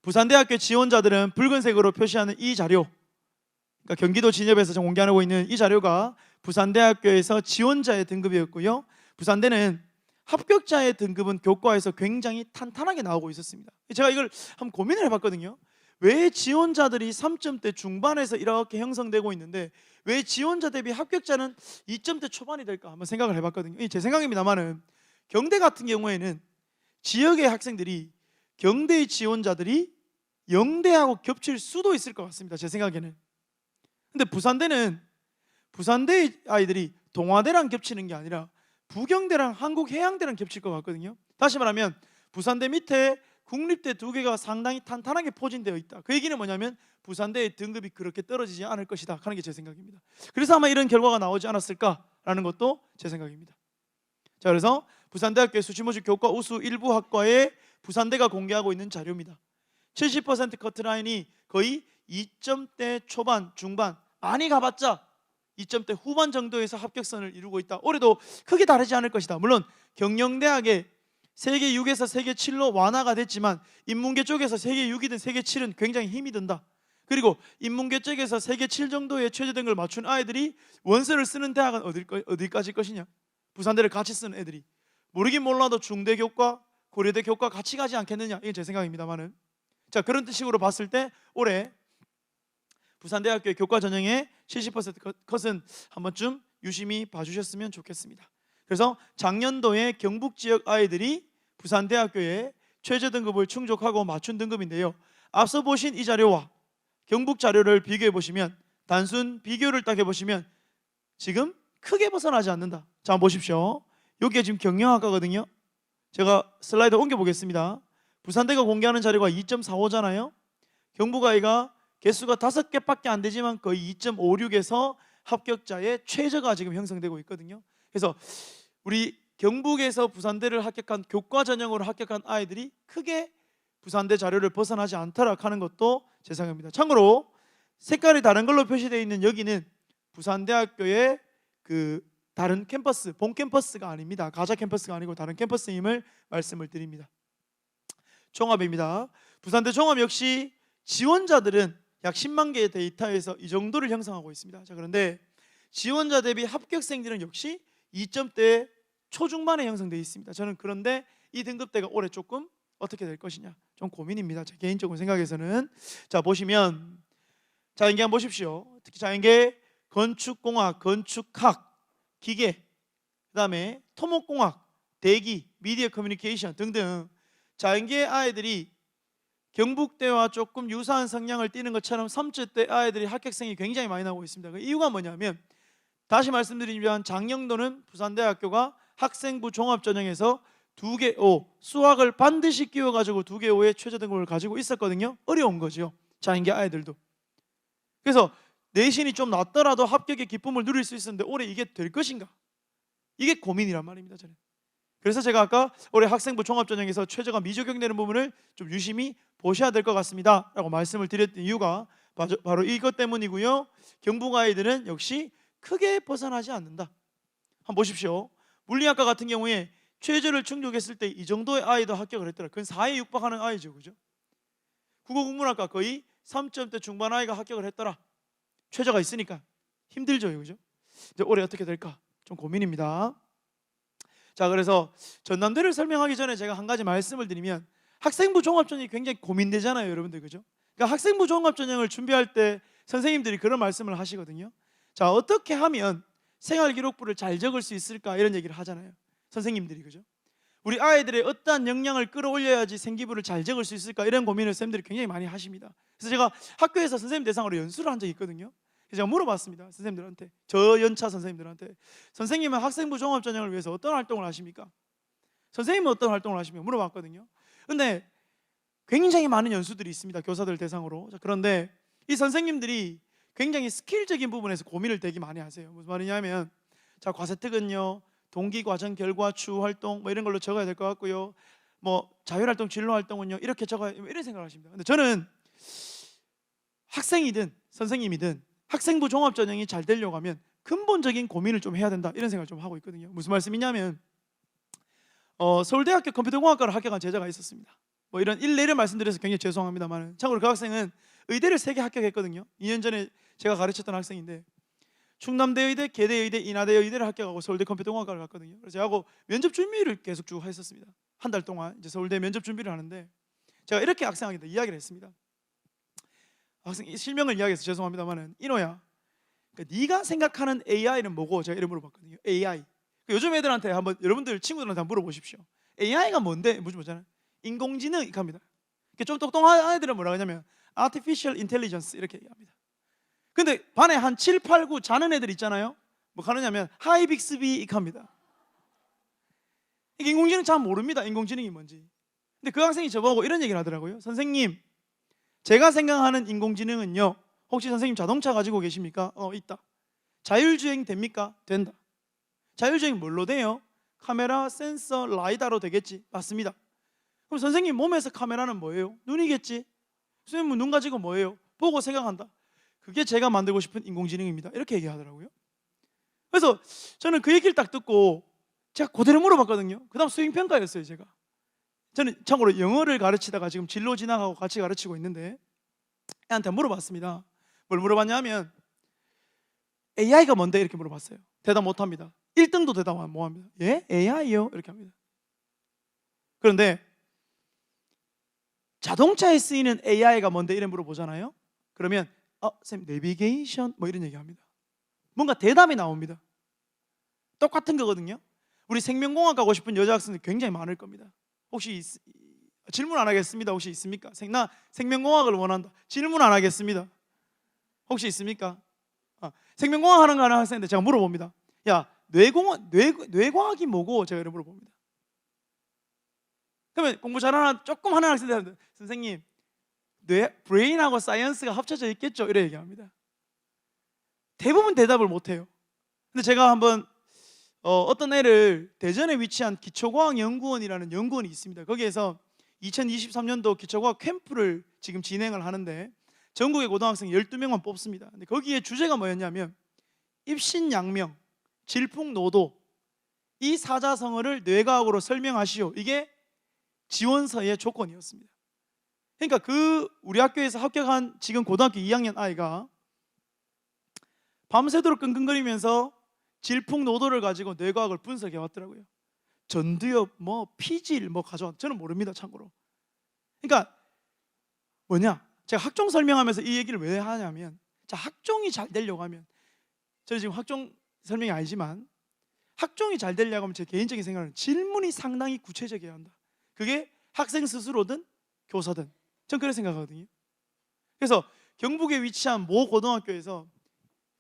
부산대학교 지원자들은 붉은색으로 표시하는 이 자료, 그러니까 경기도 진협에서 공개하고 있는 이 자료가 부산대학교에서 지원자의 등급이었고요. 부산대는 합격자의 등급은 교과에서 굉장히 탄탄하게 나오고 있었습니다. 제가 이걸 한번 고민을 해봤거든요. 왜 지원자들이 3점대 중반에서 이렇게 형성되고 있는데 왜 지원자 대비 합격자는 2점대 초반이 될까 한번 생각을 해봤거든요. 제 생각입니다만은 경대 같은 경우에는 지역의 학생들이 경대의 지원자들이 영대하고 겹칠 수도 있을 것 같습니다. 제 생각에는. 근데 부산대는 부산대의 아이들이 동아대랑 겹치는 게 아니라 부경대랑 한국해양대랑 겹칠 것 같거든요. 다시 말하면 부산대 밑에 국립대 2개가 상당히 탄탄하게 포진되어 있다. 그 얘기는 뭐냐면 부산대의 등급이 그렇게 떨어지지 않을 것이다 하는 게 제 생각입니다. 그래서 아마 이런 결과가 나오지 않았을까라는 것도 제 생각입니다. 자, 그래서 부산대학교 수시모집 교과 우수 일부 학과에 부산대가 공개하고 있는 자료입니다. 70% 커트라인이 거의 2점대 초반, 중반, 많이 가봤자 2점대 후반 정도에서 합격선을 이루고 있다. 올해도 크게 다르지 않을 것이다. 물론 경영대학의 세계 6에서 세계 7로 완화가 됐지만 인문계 쪽에서 세계 6이든 세계 7은 굉장히 힘이 든다. 그리고 인문계 쪽에서 세계 7 정도의 최저등급을 맞춘 아이들이 원서를 쓰는 대학은 어디까지 것이냐? 부산대를 같이 쓰는 애들이 모르긴 몰라도 중대 교과, 고려대 교과 같이 가지 않겠느냐? 이게 제 생각입니다만은. 자, 그런 식으로 봤을 때 올해 부산대학교의 교과 전형의 70% 컷은 한 번쯤 유심히 봐주셨으면 좋겠습니다. 그래서 작년도에 경북 지역 아이들이 부산대학교에 최저등급을 충족하고 맞춘 등급인데요. 앞서 보신 이 자료와 경북 자료를 비교해 보시면 단순 비교를 딱 해보시면 지금 크게 벗어나지 않는다. 자, 한번 보십시오. 여기가 지금 경영학과거든요. 제가 슬라이드 옮겨보겠습니다. 부산대가 공개하는 자료가 2.45잖아요. 경북 아이가 개수가 5개밖에 안 되지만 거의 2.56에서 합격자의 최저가 지금 형성되고 있거든요. 그래서 우리 경북에서 부산대를 합격한 교과 전형으로 합격한 아이들이 크게 부산대 자료를 벗어나지 않더라 하는 것도 제 생각입니다. 참고로 색깔이 다른 걸로 표시되어 있는 여기는 부산대학교의 그 다른 캠퍼스, 본 캠퍼스가 아닙니다. 가자 캠퍼스가 아니고 다른 캠퍼스임을 말씀을 드립니다. 종합입니다. 부산대 종합 역시 지원자들은 약 10만 개의 데이터에서 이 정도를 형성하고 있습니다. 자, 그런데 지원자 대비 합격생들은 역시 2점대 초중반에 형성되어 있습니다. 저는 그런데 이 등급대가 올해 조금 어떻게 될 것이냐 좀 고민입니다. 제 개인적인 생각에서는. 자, 보시면 자연계 한번 보십시오. 특히 자연계 건축공학, 건축학, 기계, 그 다음에 토목공학, 대기, 미디어 커뮤니케이션 등등 자연계 아이들이 경북대와 조금 유사한 성향을 띠는 것처럼 삼체대 아이들이 합격생이 굉장히 많이 나오고 있습니다. 그 이유가 뭐냐면 다시 말씀드리면 작년도는 부산대학교가 학생부 종합전형에서 2개 O, 수학을 반드시 끼워가지고 2개 O의 최저 등급을 가지고 있었거든요. 어려운 거죠, 자연계 아이들도. 그래서 내신이 좀 낮더라도 합격의 기쁨을 누릴 수 있었는데 올해 이게 될 것인가? 이게 고민이란 말입니다, 저는. 그래서 제가 아까 올해 학생부 종합전형에서 최저가 미적용되는 부분을 좀 유심히 보셔야 될 것 같습니다 라고 말씀을 드렸던 이유가 바로 이것 때문이고요. 경북 아이들은 역시 크게 벗어나지 않는다. 한번 보십시오. 물리학과 같은 경우에 최저를 충족했을 때 이 정도의 아이도 합격을 했더라. 그건 4에 육박하는 아이죠, 그죠? 국어국문학과 거의 3점대 중반 아이가 합격을 했더라. 최저가 있으니까 힘들죠, 그죠? 이제 올해 어떻게 될까 좀 고민입니다. 자, 그래서 전남대를 설명하기 전에 제가 한 가지 말씀을 드리면 학생부 종합전형이 굉장히 고민되잖아요, 여러분들, 그죠? 그러니까 학생부 종합전형을 준비할 때 선생님들이 그런 말씀을 하시거든요. 자, 어떻게 하면 생활기록부를 잘 적을 수 있을까 이런 얘기를 하잖아요, 선생님들이, 그죠? 우리 아이들의 어떠한 역량을 끌어올려야지 생기부를 잘 적을 수 있을까 이런 고민을 선생님들이 굉장히 많이 하십니다. 그래서 제가 학교에서 선생님 대상으로 연수를 한 적이 있거든요. 그래서 제가 물어봤습니다, 선생님들한테, 저 연차 선생님들한테. 선생님은 학생부 종합전형을 위해서 어떤 활동을 하십니까? 선생님은 어떤 활동을 하십니까? 물어봤거든요. 근데 굉장히 많은 연수들이 있습니다, 교사들 대상으로. 그런데 이 선생님들이 굉장히 스킬적인 부분에서 고민을 되게 많이 하세요. 무슨 말이냐면, 자, 과세특은요 동기, 과정, 결과, 추후 활동 뭐 이런 걸로 적어야 될 것 같고요. 뭐 자율활동, 진로활동은요 이렇게 적어야, 이런 생각을 하십니다. 근데 저는 학생이든 선생님이든 학생부 종합전형이 잘 되려고 하면 근본적인 고민을 좀 해야 된다, 이런 생각을 좀 하고 있거든요. 무슨 말씀이냐면 서울대학교 컴퓨터공학과를 합격한 제자가 있었습니다. 뭐 이런 일례를 말씀드려서 굉장히 죄송합니다만, 참고로 그 학생은 의대를 3개 합격했거든요. 2년 전에 제가 가르쳤던 학생인데 충남대의대, 계대의대, 인하대의대를 합격하고 서울대 컴퓨터공학과를 갔거든요. 그래서 저하고 면접 준비를 계속 쭉 했었습니다. 한 달 동안 이제 서울대 면접 준비를 하는데 제가 이렇게 학생에게 이야기를 했습니다. 학생 실명을 이야기해서 죄송합니다만은, 이노야, 그러니까 네가 생각하는 AI는 뭐고? 제가 이름 물어봤거든요. AI. 요즘 애들한테 한번, 여러분들 친구들한테 한번 물어보십시오. AI가 뭔데? 물어보잖아요. 인공지능 이렇게 합니다. 좀 똑똑한 아이들은 뭐라고 하냐면 Artificial Intelligence 이렇게 얘기합니다. 근데 반에 한 7, 8, 9 자는 애들 있잖아요. 뭐 하느냐면 하이 빅스비 이렇게 합니다. 이게 인공지능 잘 모릅니다, 인공지능이 뭔지. 근데 그 학생이 저보고 이런 얘기를 하더라고요. 선생님, 제가 생각하는 인공지능은요, 혹시 선생님 자동차 가지고 계십니까? 있다. 자율주행 됩니까? 된다. 자율주행 뭘로 돼요? 카메라, 센서, 라이다로 되겠지. 맞습니다. 그럼 선생님 몸에서 카메라는 뭐예요? 눈이겠지. 선생님은 눈 가지고 뭐예요? 보고 생각한다. 그게 제가 만들고 싶은 인공지능입니다, 이렇게 얘기하더라고요. 그래서 저는 그 얘기를 딱 듣고 제가 그대로 물어봤거든요. 그 다음 수행평가였어요. 저는 참고로 영어를 가르치다가 지금 진로 진학하고 같이 가르치고 있는데 애한테 물어봤습니다. 뭘 물어봤냐면 AI가 뭔데? 이렇게 물어봤어요. 대답 못합니다. 1등도 대답 못합니다. 예? AI요? 이렇게 합니다. 그런데 자동차에 쓰이는 AI가 뭔데? 이래 물어보잖아요. 그러면 선생님 내비게이션 뭐 이런 얘기합니다. 뭔가 대답이 나옵니다. 똑같은 거거든요. 우리 생명공학 가고 싶은 여자 학생들 굉장히 많을 겁니다. 혹시 질문 안 하겠습니다. 혹시 있습니까? 나 생명공학을 원한다. 질문 안 하겠습니다. 혹시 있습니까? 생명공학 하는 거 하는 학생인데 제가 물어봅니다. 야, 뇌과학이 뭐고? 제가 이렇게 물어봅니다. 그러면 공부 잘하는 조금 하는 학생들한테 선생님 브레인하고 사이언스가 합쳐져 있겠죠? 이렇게 얘기합니다. 대부분 대답을 못해요. 근데 제가 한번 어떤 애를 대전에 위치한 기초과학연구원이라는 연구원이 있습니다. 거기에서 2023년도 기초과학 캠프를 지금 진행을 하는데 전국의 고등학생 12명만 뽑습니다. 근데 거기에 주제가 뭐였냐면 입신양명, 질풍노도, 이 사자성어를 뇌과학으로 설명하시오. 이게 지원서의 조건이었습니다. 그러니까 우리 학교에서 합격한 지금 고등학교 2학년 아이가 밤새도록 끙끙거리면서 질풍노도를 가지고 뇌과학을 분석해 왔더라고요. 전두엽, 피질 가져와. 저는 모릅니다, 참고로. 그러니까 뭐냐? 제가 학종 설명하면서 이 얘기를 왜 하냐면, 자, 학종이 잘 되려고 하면, 저는 지금 학종 설명이 아니지만 학종이 잘 되려고 하면 제 개인적인 생각은 질문이 상당히 구체적이어야 한다. 그게 학생 스스로든 교사든, 전 그렇게 생각하거든요. 그래서 경북에 위치한 모 고등학교에서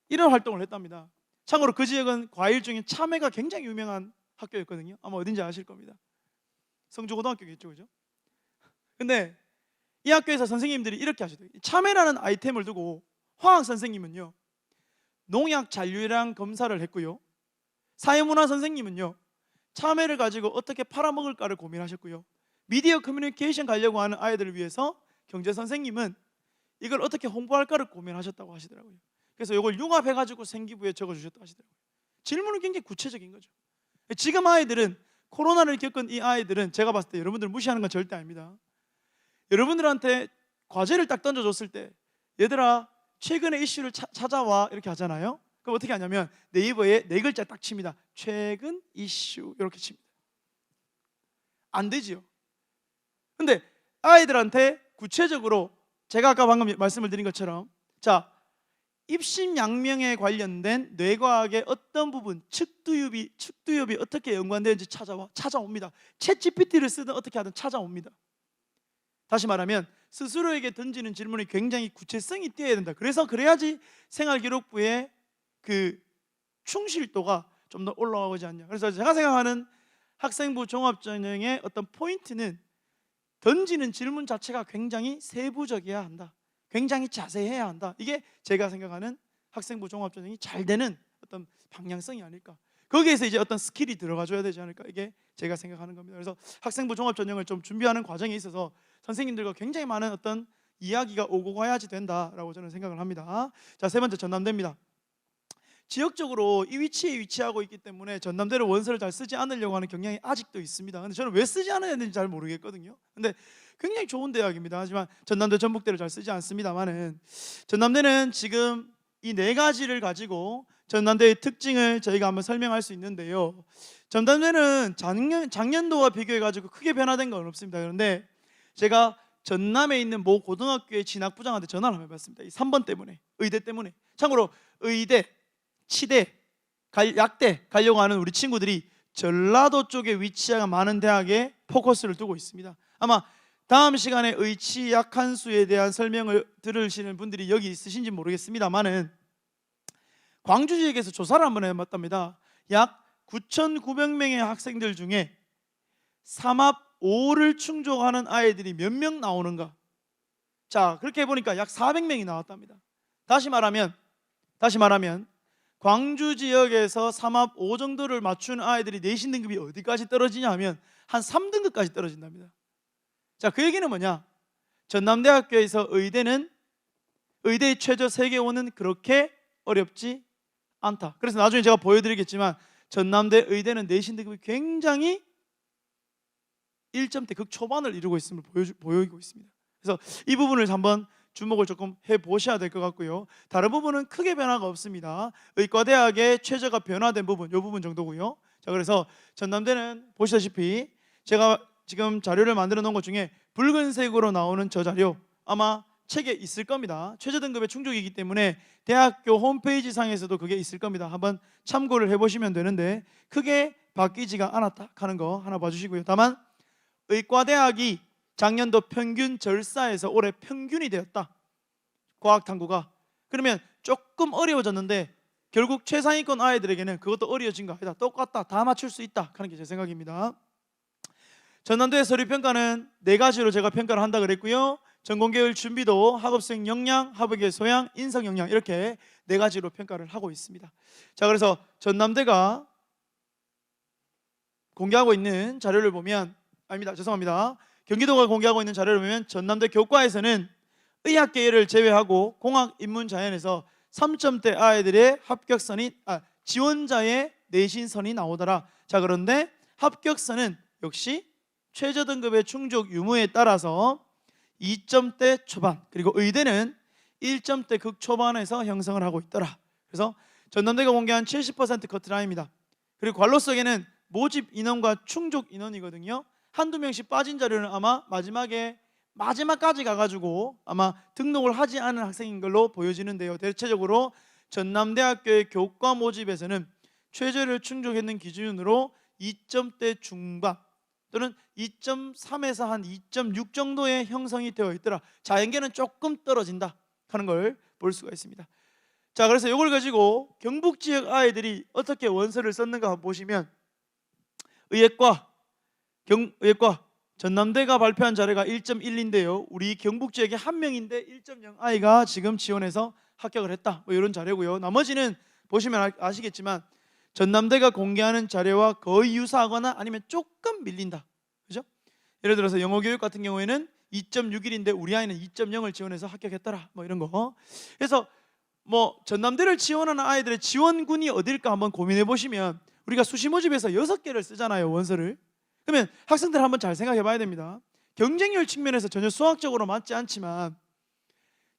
이런 활동을 했답니다. 참고로 그 지역은 과일 중에 참외가 굉장히 유명한 학교였거든요. 아마 어딘지 아실 겁니다. 성주고등학교겠죠, 그죠? 근데 이 학교에서 선생님들이 이렇게 하시더라고요. 참외라는 아이템을 두고 화학 선생님은요, 농약 잔류량 검사를 했고요, 사회문화 선생님은요, 참외를 가지고 어떻게 팔아먹을까를 고민하셨고요, 미디어 커뮤니케이션 가려고 하는 아이들을 위해서 경제 선생님은 이걸 어떻게 홍보할까를 고민하셨다고 하시더라고요. 그래서 이걸 융합해가지고 생기부에 적어주셨다고 하시더라고요. 질문은 굉장히 구체적인 거죠. 지금 아이들은, 코로나를 겪은 이 아이들은 제가 봤을 때 여러분들 무시하는 건 절대 아닙니다. 여러분들한테 과제를 딱 던져줬을 때, 얘들아 최근의 이슈를 찾아와 이렇게 하잖아요. 그럼 어떻게 하냐면 네이버에 4글자 딱 칩니다. 최근 이슈 이렇게 칩니다. 안 되지요. 근데 아이들한테 구체적으로 제가 아까 방금 말씀을 드린 것처럼, 자, 입심양명에 관련된 뇌과학의 어떤 부분, 측두엽이 어떻게 연관되는지 찾아옵니다. 챗GPT를 쓰든 어떻게 하든 찾아옵니다. 다시 말하면 스스로에게 던지는 질문이 굉장히 구체성이 띄어야 된다. 그래야지 생활기록부의 그 충실도가 좀 더 올라가지 않냐. 그래서 제가 생각하는 학생부 종합전형의 어떤 포인트는 던지는 질문 자체가 굉장히 세부적이어야 한다. 굉장히 자세해야 한다. 이게 제가 생각하는 학생부 종합전형이 잘 되는 어떤 방향성이 아닐까. 거기에서 이제 어떤 스킬이 들어가줘야 되지 않을까. 이게 제가 생각하는 겁니다. 그래서 학생부 종합전형을 좀 준비하는 과정에 있어서 선생님들과 굉장히 많은 어떤 이야기가 오고 가야지 된다라고 저는 생각을 합니다. 자, 세 번째 전남대입니다. 지역적으로 이 위치에 위치하고 있기 때문에 전남대를 원서를 잘 쓰지 않으려고 하는 경향이 아직도 있습니다. 근데 저는 왜 쓰지 않아야 되는지 잘 모르겠거든요. 근데 굉장히 좋은 대학입니다. 하지만 전남대 전북대를 잘 쓰지 않습니다만은, 전남대는 지금 이 4가지를 가지고 전남대의 특징을 저희가 한번 설명할 수 있는데요. 전남대는 작년도와 비교해 가지고 크게 변화된 건 없습니다. 그런데 제가 전남에 있는 모 고등학교의 진학부장한테 전화를 한번 해봤습니다. 이 3번 때문에, 의대 때문에. 참고로 의대, 치대, 약대 가려고 하는 우리 친구들이 전라도 쪽에 위치한 많은 대학에 포커스를 두고 있습니다. 아마 다음 시간에 의치 약한수에 대한 설명을 들으시는 분들이 여기 있으신지 모르겠습니다만은, 광주 지역에서 조사를 한번 해봤답니다. 약 9,900명의 학생들 중에 삼합 5를 충족하는 아이들이 몇 명 나오는가? 자, 그렇게 해보니까 약 400명이 나왔답니다. 다시 말하면 광주 지역에서 삼합 5 정도를 맞춘 아이들이 내신 등급이 어디까지 떨어지냐 하면 한 3등급까지 떨어진답니다. 자, 그 얘기는 뭐냐? 전남대학교에서 의대의 최저 세계원은 그렇게 어렵지 않다. 그래서 나중에 제가 보여드리겠지만 전남대 의대는 내신 등급이 굉장히 1점대 극초반을 이루고 있음을 보이고 있습니다. 그래서 이 부분을 한번 주목을 조금 해보셔야 될 것 같고요. 다른 부분은 크게 변화가 없습니다. 의과대학의 최저가 변화된 부분, 이 부분 정도고요. 자, 그래서 전남대는 보시다시피 제가 지금 자료를 만들어 놓은 것 중에 붉은색으로 나오는 저 자료 아마 책에 있을 겁니다. 최저 등급의 충족이기 때문에 대학교 홈페이지 상에서도 그게 있을 겁니다. 한번 참고를 해보시면 되는데 크게 바뀌지가 않았다 하는 거 하나 봐주시고요. 다만 의과대학이 작년도 평균 절사에서 올해 평균이 되었다. 과학탐구가. 그러면 조금 어려워졌는데 결국 최상위권 아이들에게는 그것도 어려워진 거 아니다. 똑같다. 다 맞출 수 있다 하는 게 제 생각입니다. 전남대 서류평가는 4가지로 제가 평가를 한다 그랬고요. 전공계열 준비도, 학업수행 역량, 학업의 소양, 인성 역량 이렇게 4가지로 평가를 하고 있습니다. 자, 그래서 전남대가 공개하고 있는 자료를 보면 경기도가 공개하고 있는 자료를 보면 전남대 교과에서는 의학계열을 제외하고 공학인문자연에서 3점대 아이들의 지원자의 내신선이 나오더라. 자, 그런데 합격선은 역시 최저 등급의 충족 유무에 따라서 2점대 초반, 그리고 의대는 1점대 극초반에서 형성을 하고 있더라. 그래서 전남대가 공개한 70% 커트라인입니다. 그리고 관로 속에는 모집 인원과 충족 인원이거든요. 한두 명씩 빠진 자료는 아마 마지막까지 가가지고 아마 등록을 하지 않은 학생인 걸로 보여지는데요. 대체적으로 전남대학교의 교과 모집에서는 최저를 충족했는 기준으로 2점대 중반 또는 2.3에서 한 2.6 정도의 형성이 되어 있더라. 자연계는 조금 떨어진다 하는 걸 볼 수가 있습니다. 자, 그래서 이걸 가지고 경북 지역 아이들이 어떻게 원서를 썼는가 한번 보시면 의예과 전남대가 발표한 자료가 1.1인데요. 우리 경북 지역에 한 명인데 1.0 아이가 지금 지원해서 합격을 했다. 뭐 이런 자료고요. 나머지는 보시면 아시겠지만 전남대가 공개하는 자료와 거의 유사하거나 아니면 조금 밀린다. 그죠? 예를 들어서 영어 교육 같은 경우에는 2.61인데 우리 아이는 2.0을 지원해서 합격했더라. 뭐 이런 거. 그래서 뭐 전남대를 지원하는 아이들의 지원군이 어딜까 한번 고민해 보시면 우리가 수시 모집에서 6개를 쓰잖아요, 원서를. 그러면 학생들 한번 잘 생각해 봐야 됩니다. 경쟁률 측면에서 전혀 수학적으로 맞지 않지만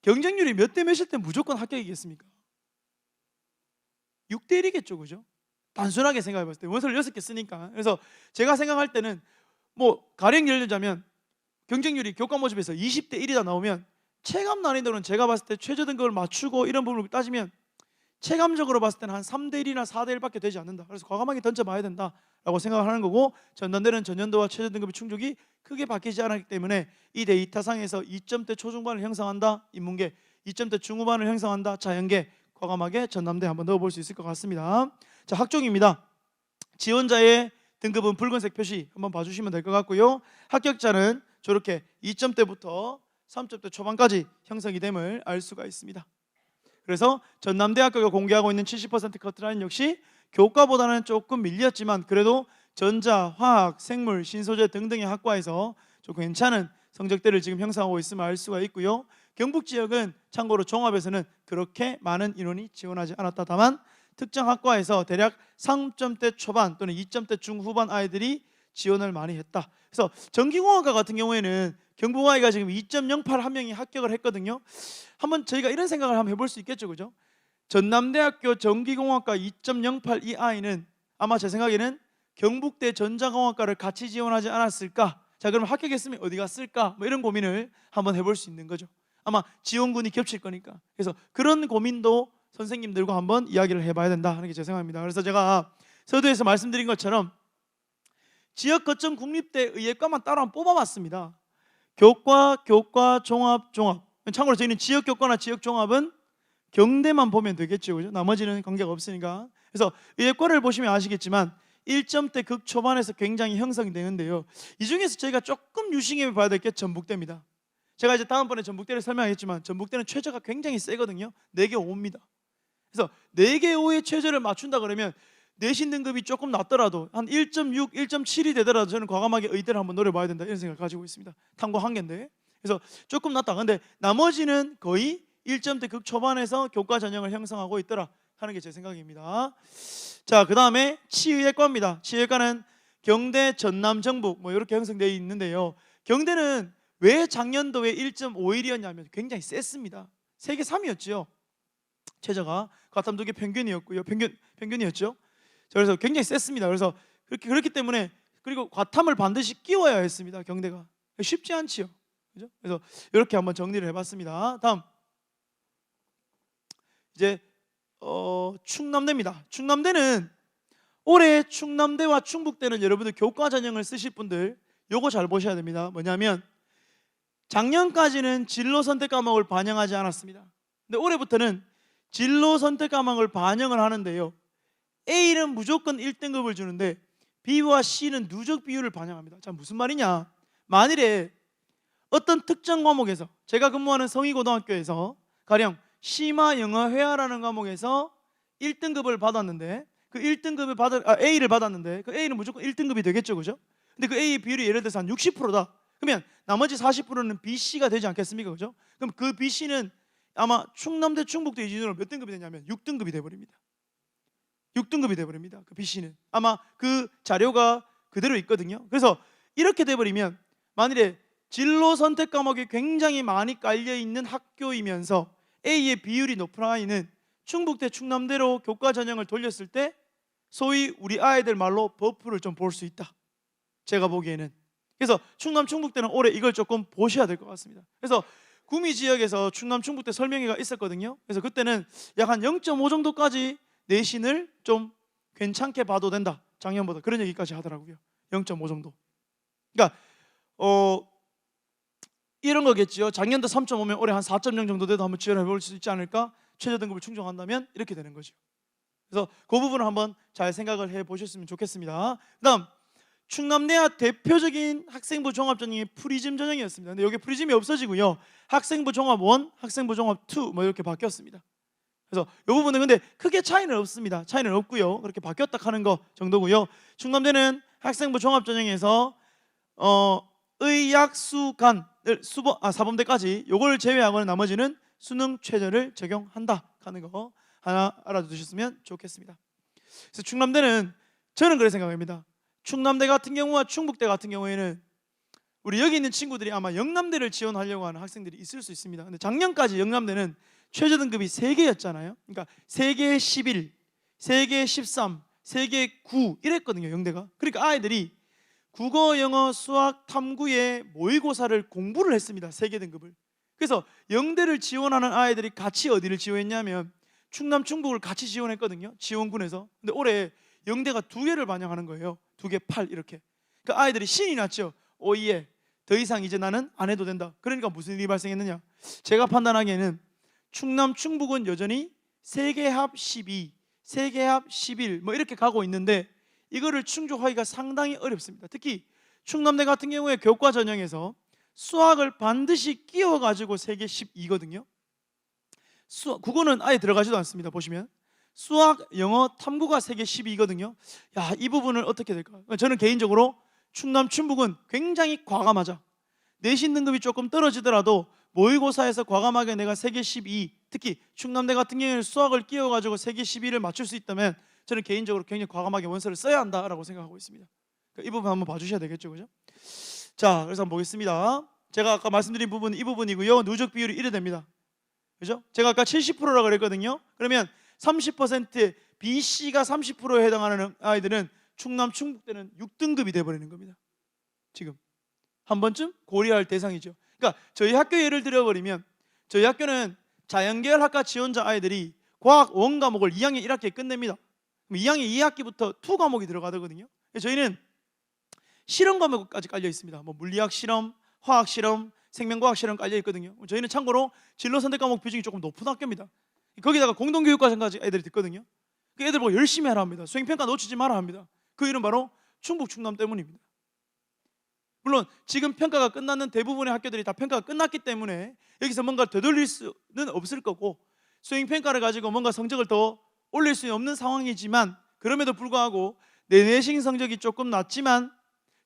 경쟁률이 몇 대 몇일 때 무조건 합격이겠습니까? 6대 1이겠죠, 그죠? 단순하게 생각해 봤을 때 원서를 6개 쓰니까. 그래서 제가 생각할 때는 뭐 가령 예를 들자면 경쟁률이 교과 모집에서 20대 1이다 나오면 체감 난이도는 제가 봤을 때 최저 등급을 맞추고 이런 부분을 따지면 체감적으로 봤을 때는 한 3대 1이나 4대 1밖에 되지 않는다. 그래서 과감하게 던져봐야 된다라고 생각을 하는 거고, 전남대는 전년도와 최저 등급의 충족이 크게 바뀌지 않았기 때문에 이 데이터상에서 2점대 초중반을 형성한다, 인문계 2점대 중후반을 형성한다, 자연계, 과감하게 전남대 한번 넣어볼 수 있을 것 같습니다. 자, 학종입니다. 지원자의 등급은 붉은색 표시 한번 봐주시면 될 것 같고요. 합격자는 저렇게 2점대부터 3점대 초반까지 형성이 됨을 알 수가 있습니다. 그래서 전남대학교가 공개하고 있는 70% 커트라인 역시 교과보다는 조금 밀렸지만 그래도 전자, 화학, 생물, 신소재 등등의 학과에서 좀 괜찮은 성적대를 지금 형성하고 있음을 알 수가 있고요. 경북 지역은 참고로 종합에서는 그렇게 많은 인원이 지원하지 않았다. 다만 특정 학과에서 대략 3점대 초반 또는 2점대 중후반 아이들이 지원을 많이 했다. 그래서 전기공학과 같은 경우에는 경북 아이가 지금 2.08 한 명이 합격을 했거든요. 한번 저희가 이런 생각을 한번 해볼 수 있겠죠, 그죠? 전남대학교 전기공학과 2.08 이 아이는 아마 제 생각에는 경북대 전자공학과를 같이 지원하지 않았을까? 자, 그럼 합격했으면 어디 갔을까? 뭐 이런 고민을 한번 해볼 수 있는 거죠. 아마 지원군이 겹칠 거니까. 그래서 그런 고민도 선생님들과 한번 이야기를 해봐야 된다 하는 게 제 생각입니다. 그래서 제가 서두에서 말씀드린 것처럼 지역 거점 국립대 의예과만 따로 한번 뽑아봤습니다. 교과, 종합. 참고로 저희는 지역 교과나 지역 종합은 경대만 보면 되겠죠, 그죠? 나머지는 관계가 없으니까. 그래서 의예과를 보시면 아시겠지만 1점대 극초반에서 굉장히 형성이 되는데요. 이 중에서 저희가 조금 유심히 봐야 될 게 전북대입니다. 제가 이제 다음번에 전북대를 설명하겠지만 전북대는 최저가 굉장히 세거든요. 4개 5입니다. 그래서 4개 5의 최저를 맞춘다 그러면 내신 등급이 조금 낮더라도 한 1.6, 1.7이 되더라도 저는 과감하게 의대를 한번 노려봐야 된다 이런 생각을 가지고 있습니다. 탐구 한 개인데. 그래서 조금 낮다. 근데 나머지는 거의 1점대 극초반에서 교과 전형을 형성하고 있더라 하는 게 제 생각입니다. 자, 그 다음에 치의예과입니다. 치의예과는 경대, 전남, 전북 뭐 이렇게 형성되어 있는데요. 경대는 왜 작년도에 1.51이었냐면 굉장히 셌습니다. 세계 3위였죠. 최저가 과탐 2개 평균이었고요. 평균이었죠. 그래서 굉장히 셌습니다. 그래서 그렇기 때문에 그리고 과탐을 반드시 끼워야 했습니다. 경대가 쉽지 않지요. 그죠? 그래서 이렇게 한번 정리를 해봤습니다. 다음 이제 충남대입니다. 충남대는 올해 충남대와 충북대는 여러분들 교과 전형을 쓰실 분들 요거 잘 보셔야 됩니다. 뭐냐면 작년까지는 진로 선택 과목을 반영하지 않았습니다. 근데 올해부터는 진로 선택 과목을 반영을 하는데요. A는 무조건 1등급을 주는데 B와 C는 누적 비율을 반영합니다. 자, 무슨 말이냐? 만일에 어떤 특정 과목에서 제가 근무하는 성희고등학교에서 가령 심화 영어 회화라는 과목에서 1등급을 받았는데 그 1등급을 A를 받았는데 그 A는 무조건 1등급이 되겠죠, 그죠? 근데 그 A 비율이 예를 들어서 한 60%다. 그러면 나머지 40%는 B, C가 되지 않겠습니까, 그죠? 그럼 그 B, C는 아마 충남대, 충북대 기준으로 몇 등급이 되냐면 6등급이 돼버립니다. 6등급이 돼버립니다. 그 B, C는 아마 그 자료가 그대로 있거든요. 그래서 이렇게 돼버리면 만일에 진로 선택 과목이 굉장히 많이 깔려있는 학교이면서 A의 비율이 높은 아이는 충북대, 충남대로 교과 전형을 돌렸을 때 소위 우리 아이들 말로 버프를 좀 볼 수 있다, 제가 보기에는. 그래서 충남 충북대는 올해 이걸 조금 보셔야 될 것 같습니다. 그래서 구미 지역에서 충남 충북대 설명회가 있었거든요. 그래서 그때는 약 한 0.5 정도까지 내신을 좀 괜찮게 봐도 된다, 작년보다, 그런 얘기까지 하더라고요. 0.5 정도. 그러니까 이런 거겠죠. 작년도 3.5면 올해 한 4.0 정도 돼도 한번 지원해 볼 수 있지 않을까? 최저 등급을 충족한다면 이렇게 되는 거죠. 그래서 그 부분을 한번 잘 생각을 해 보셨으면 좋겠습니다. 그다음 충남대학 대표적인 학생부 종합전형이 프리즘 전형이었습니다. 근데 여기 프리즘이 없어지고요, 학생부 종합 1, 학생부 종합 2 뭐 이렇게 바뀌었습니다. 그래서 이 부분은 근데 크게 차이는 없습니다. 차이는 없고요, 그렇게 바뀌었다 하는 거 정도고요. 충남대는 학생부 종합전형에서 의약수간을 사범대까지 요걸 제외하고는 나머지는 수능 최저를 적용한다 하는 거 하나 알아두셨으면 좋겠습니다. 그래서 충남대는, 저는 그렇게 생각합니다. 충남대 같은 경우와 충북대 같은 경우에는 우리 여기 있는 친구들이 아마 영남대를 지원하려고 하는 학생들이 있을 수 있습니다. 근데 작년까지 영남대는 최저 등급이 3개였잖아요. 그러니까 3개에 11, 3개에 13, 3개에 9 이랬거든요, 영대가. 그러니까 아이들이 국어, 영어, 수학, 탐구에 모의고사를 공부를 했습니다, 3개 등급을. 그래서 영대를 지원하는 아이들이 같이 어디를 지원했냐면 충남 충북을 같이 지원했거든요, 지원군에서. 근데 올해 영대가 2개를 반영하는 거예요. 2개 8 이렇게. 그러니까 아이들이 신이 났죠. 오예, 더 이상 이제 나는 안 해도 된다. 그러니까 무슨 일이 발생했느냐, 제가 판단하기에는 충남 충북은 여전히 3개 합 12, 3개 합 11 뭐 이렇게 가고 있는데 이거를 충족하기가 상당히 어렵습니다. 특히 충남대 같은 경우에 교과 전형에서 수학을 반드시 끼워가지고 3개 12거든요. 국어는 아예 들어가지도 않습니다. 보시면 수학, 영어, 탐구가 3개 12거든요. 야, 이 부분을 어떻게 될까? 저는 개인적으로 충남 충북은 굉장히 과감하자. 내신 등급이 조금 떨어지더라도 모의고사에서 과감하게 내가 3개 12, 특히 충남대 같은 경우에는 수학을 끼워가지고 3개 12를 맞출 수 있다면 저는 개인적으로 굉장히 과감하게 원서를 써야 한다라고 생각하고 있습니다. 이 부분 한번 봐주셔야 되겠죠, 그죠? 자, 그래서 한번 보겠습니다. 제가 아까 말씀드린 부분 이 부분이고요. 누적 비율이 이래 됩니다, 그죠? 제가 아까 70%라고 그랬거든요. 그러면 30% BC가 30%에 해당하는 아이들은 충남 충북대는 6등급이 돼버리는 겁니다. 지금 한 번쯤 고려할 대상이죠. 그러니까 저희 학교 예를 들어버리면, 저희 학교는 자연계열 학과 지원자 아이들이 과학 원 과목을 2학년 1학기에 끝냅니다. 2학년 2학기부터 2 과목이 들어가거든요. 저희는 실험 과목까지 깔려 있습니다. 뭐 물리학 실험, 화학 실험, 생명과학 실험 깔려 있거든요. 저희는 참고로 진로 선택 과목 비중이 조금 높은 학교입니다. 거기다가 공동교육과정까지 애들이 듣거든요. 그 애들 보고 열심히 하라 합니다. 수행평가 놓치지 마라 합니다. 그 이유는 바로 충북 충남 때문입니다. 물론 지금 평가가 끝났는 대부분의 학교들이 다 평가가 끝났기 때문에 여기서 뭔가 되돌릴 수는 없을 거고, 수행평가를 가지고 뭔가 성적을 더 올릴 수 없는 상황이지만, 그럼에도 불구하고 내 내신 성적이 조금 낮지만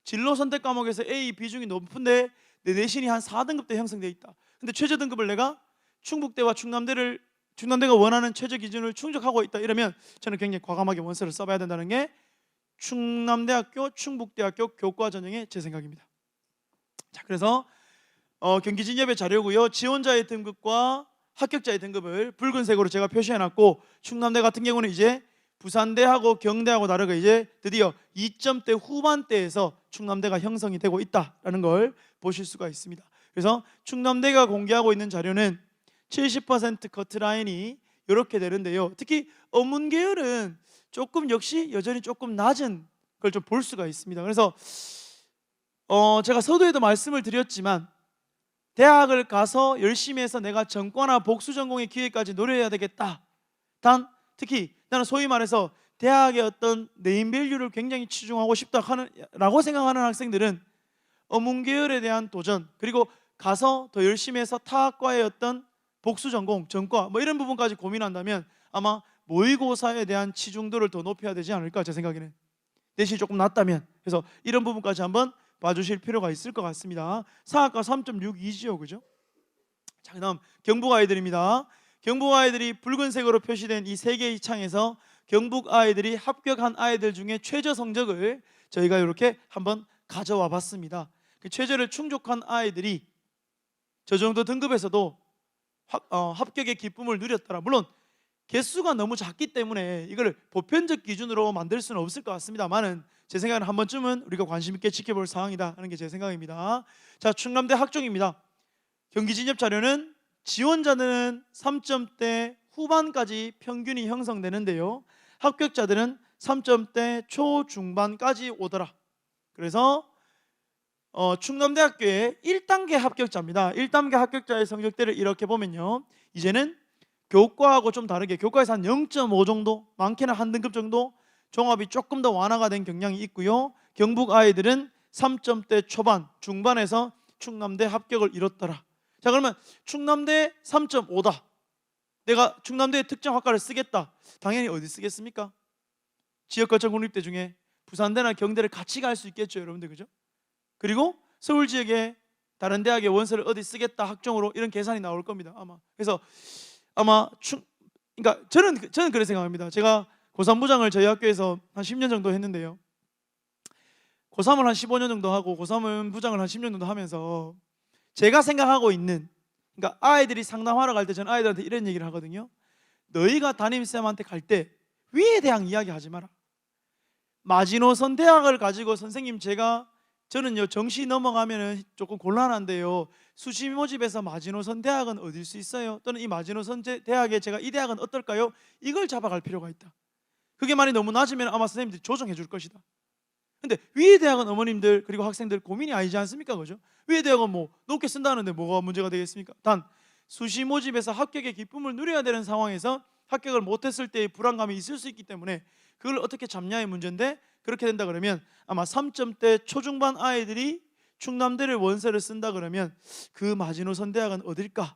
진로 선택 과목에서 A 비중이 높은데 내 내신이 한 4등급대 형성되어 있다. 근데 최저 등급을 내가 충북대와 충남대가 원하는 최저 기준을 충족하고 있다, 이러면 저는 굉장히 과감하게 원서를 써봐야 된다는 게 충남대학교, 충북대학교 교과 전형의 제 생각입니다. 자, 그래서 경기진협의 자료고요. 지원자의 등급과 합격자의 등급을 붉은색으로 제가 표시해놨고, 충남대 같은 경우는 이제 부산대하고 경대하고 다르게 이제 드디어 2점대 후반대에서 충남대가 형성이 되고 있다라는 걸 보실 수가 있습니다. 그래서 충남대가 공개하고 있는 자료는 70% 커트라인이 이렇게 되는데요. 특히 어문 계열은 조금 역시 여전히 조금 낮은 걸 좀 볼 수가 있습니다. 그래서 제가 서두에도 말씀을 드렸지만 대학을 가서 열심히 해서 내가 전과나 복수 전공의 기회까지 노려야 되겠다. 단 특히 나는 소위 말해서 대학의 어떤 네임밸류를 굉장히 치중하고 싶다라고 생각하는 학생들은 어문 계열에 대한 도전, 그리고 가서 더 열심히 해서 타학과의 어떤 복수 전공, 전과 뭐 이런 부분까지 고민한다면 아마 모의고사에 대한 치중도를 더 높여야 되지 않을까, 제 생각에는. 내신이 조금 낮다면. 그래서 이런 부분까지 한번 봐주실 필요가 있을 것 같습니다. 사학과 3.62지요, 그죠? 자, 그다음 경북 아이들입니다. 경북 아이들이 붉은색으로 표시된 이 3개의 창에서 경북 아이들이 합격한 아이들 중에 최저 성적을 저희가 이렇게 한번 가져와 봤습니다. 그 최저를 충족한 아이들이 저 정도 등급에서도 합격의 기쁨을 누렸더라. 물론 개수가 너무 작기 때문에 이걸 보편적 기준으로 만들 수는 없을 것 같습니다만은 제 생각에는 한 번쯤은 우리가 관심 있게 지켜볼 사항이다 하는 게 제 생각입니다. 자, 충남대 학종입니다. 경기 진입 자료는 지원자들은 3점대 후반까지 평균이 형성되는데요, 합격자들은 3점대 초중반까지 오더라. 그래서 충남대학교의 1단계 합격자입니다. 1단계 합격자의 성적대를 이렇게 보면요, 이제는 교과하고 좀 다르게 교과에서 한 0.5 정도, 많게는 한 등급 정도 종합이 조금 더 완화가 된 경향이 있고요, 경북 아이들은 3점대 초반, 중반에서 충남대 합격을 이뤘더라. 자, 그러면 충남대 3.5다. 내가 충남대 특정 학과를 쓰겠다. 당연히 어디 쓰겠습니까? 지역거점 국립대 중에 부산대나 경대를 같이 갈 수 있겠죠, 여러분들, 그죠? 그리고 서울 지역에 다른 대학의 원서를 어디 쓰겠다 학종으로 이런 계산이 나올 겁니다, 아마. 그래서 아마 그러니까 저는 그렇게 생각합니다. 제가 고3 부장을 저희 학교에서 한 10년 정도 했는데요, 고3을 한 15년 정도 하고 고3은 부장을 한 10년 정도 하면서 제가 생각하고 있는, 그러니까 아이들이 상담하러 갈 때 저는 아이들한테 이런 얘기를 하거든요. 너희가 담임쌤한테 갈 때 위에 대학 이야기하지 마라. 마지노선 대학을 가지고 선생님 저는요 정시 넘어가면은 조금 곤란한데요, 수시 모집에서 마지노선 대학은 어딜 수 있어요? 또는 이 마지노선 대학에 제가 이 대학은 어떨까요? 이걸 잡아갈 필요가 있다. 그게 말이 너무 낮으면 아마 선생님들이 조정해 줄 것이다. 근데 위에 대학은 어머님들 그리고 학생들 고민이 아니지 않습니까? 그죠? 위에 대학은 뭐 높게 쓴다는데 뭐가 문제가 되겠습니까? 단 수시 모집에서 합격의 기쁨을 누려야 되는 상황에서 합격을 못했을 때의 불안감이 있을 수 있기 때문에 그걸 어떻게 잡냐의 문제인데, 그렇게 된다 그러면 아마 3점대 초중반 아이들이 충남대를 원서를 쓴다 그러면 그 마지노선 대학은 어딜까?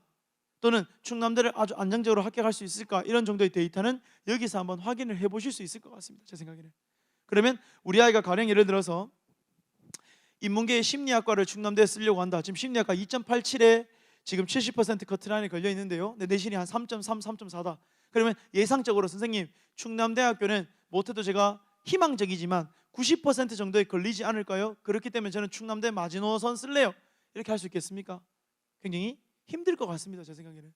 또는 충남대를 아주 안정적으로 합격할 수 있을까? 이런 정도의 데이터는 여기서 한번 확인을 해보실 수 있을 것 같습니다, 제 생각에는. 그러면 우리 아이가 가령 예를 들어서 인문계의 심리학과를 충남대에 쓰려고 한다. 지금 심리학과 2.87에 지금 70% 커트라인에 걸려 있는데요, 내신이 한 3.3, 3.4다. 그러면 예상적으로 선생님 충남대학교는 못해도 제가 희망적이지만 90% 정도에 걸리지 않을까요? 그렇기 때문에 저는 충남대 마지노선 쓸래요. 이렇게 할 수 있겠습니까? 굉장히 힘들 것 같습니다, 제 생각에는.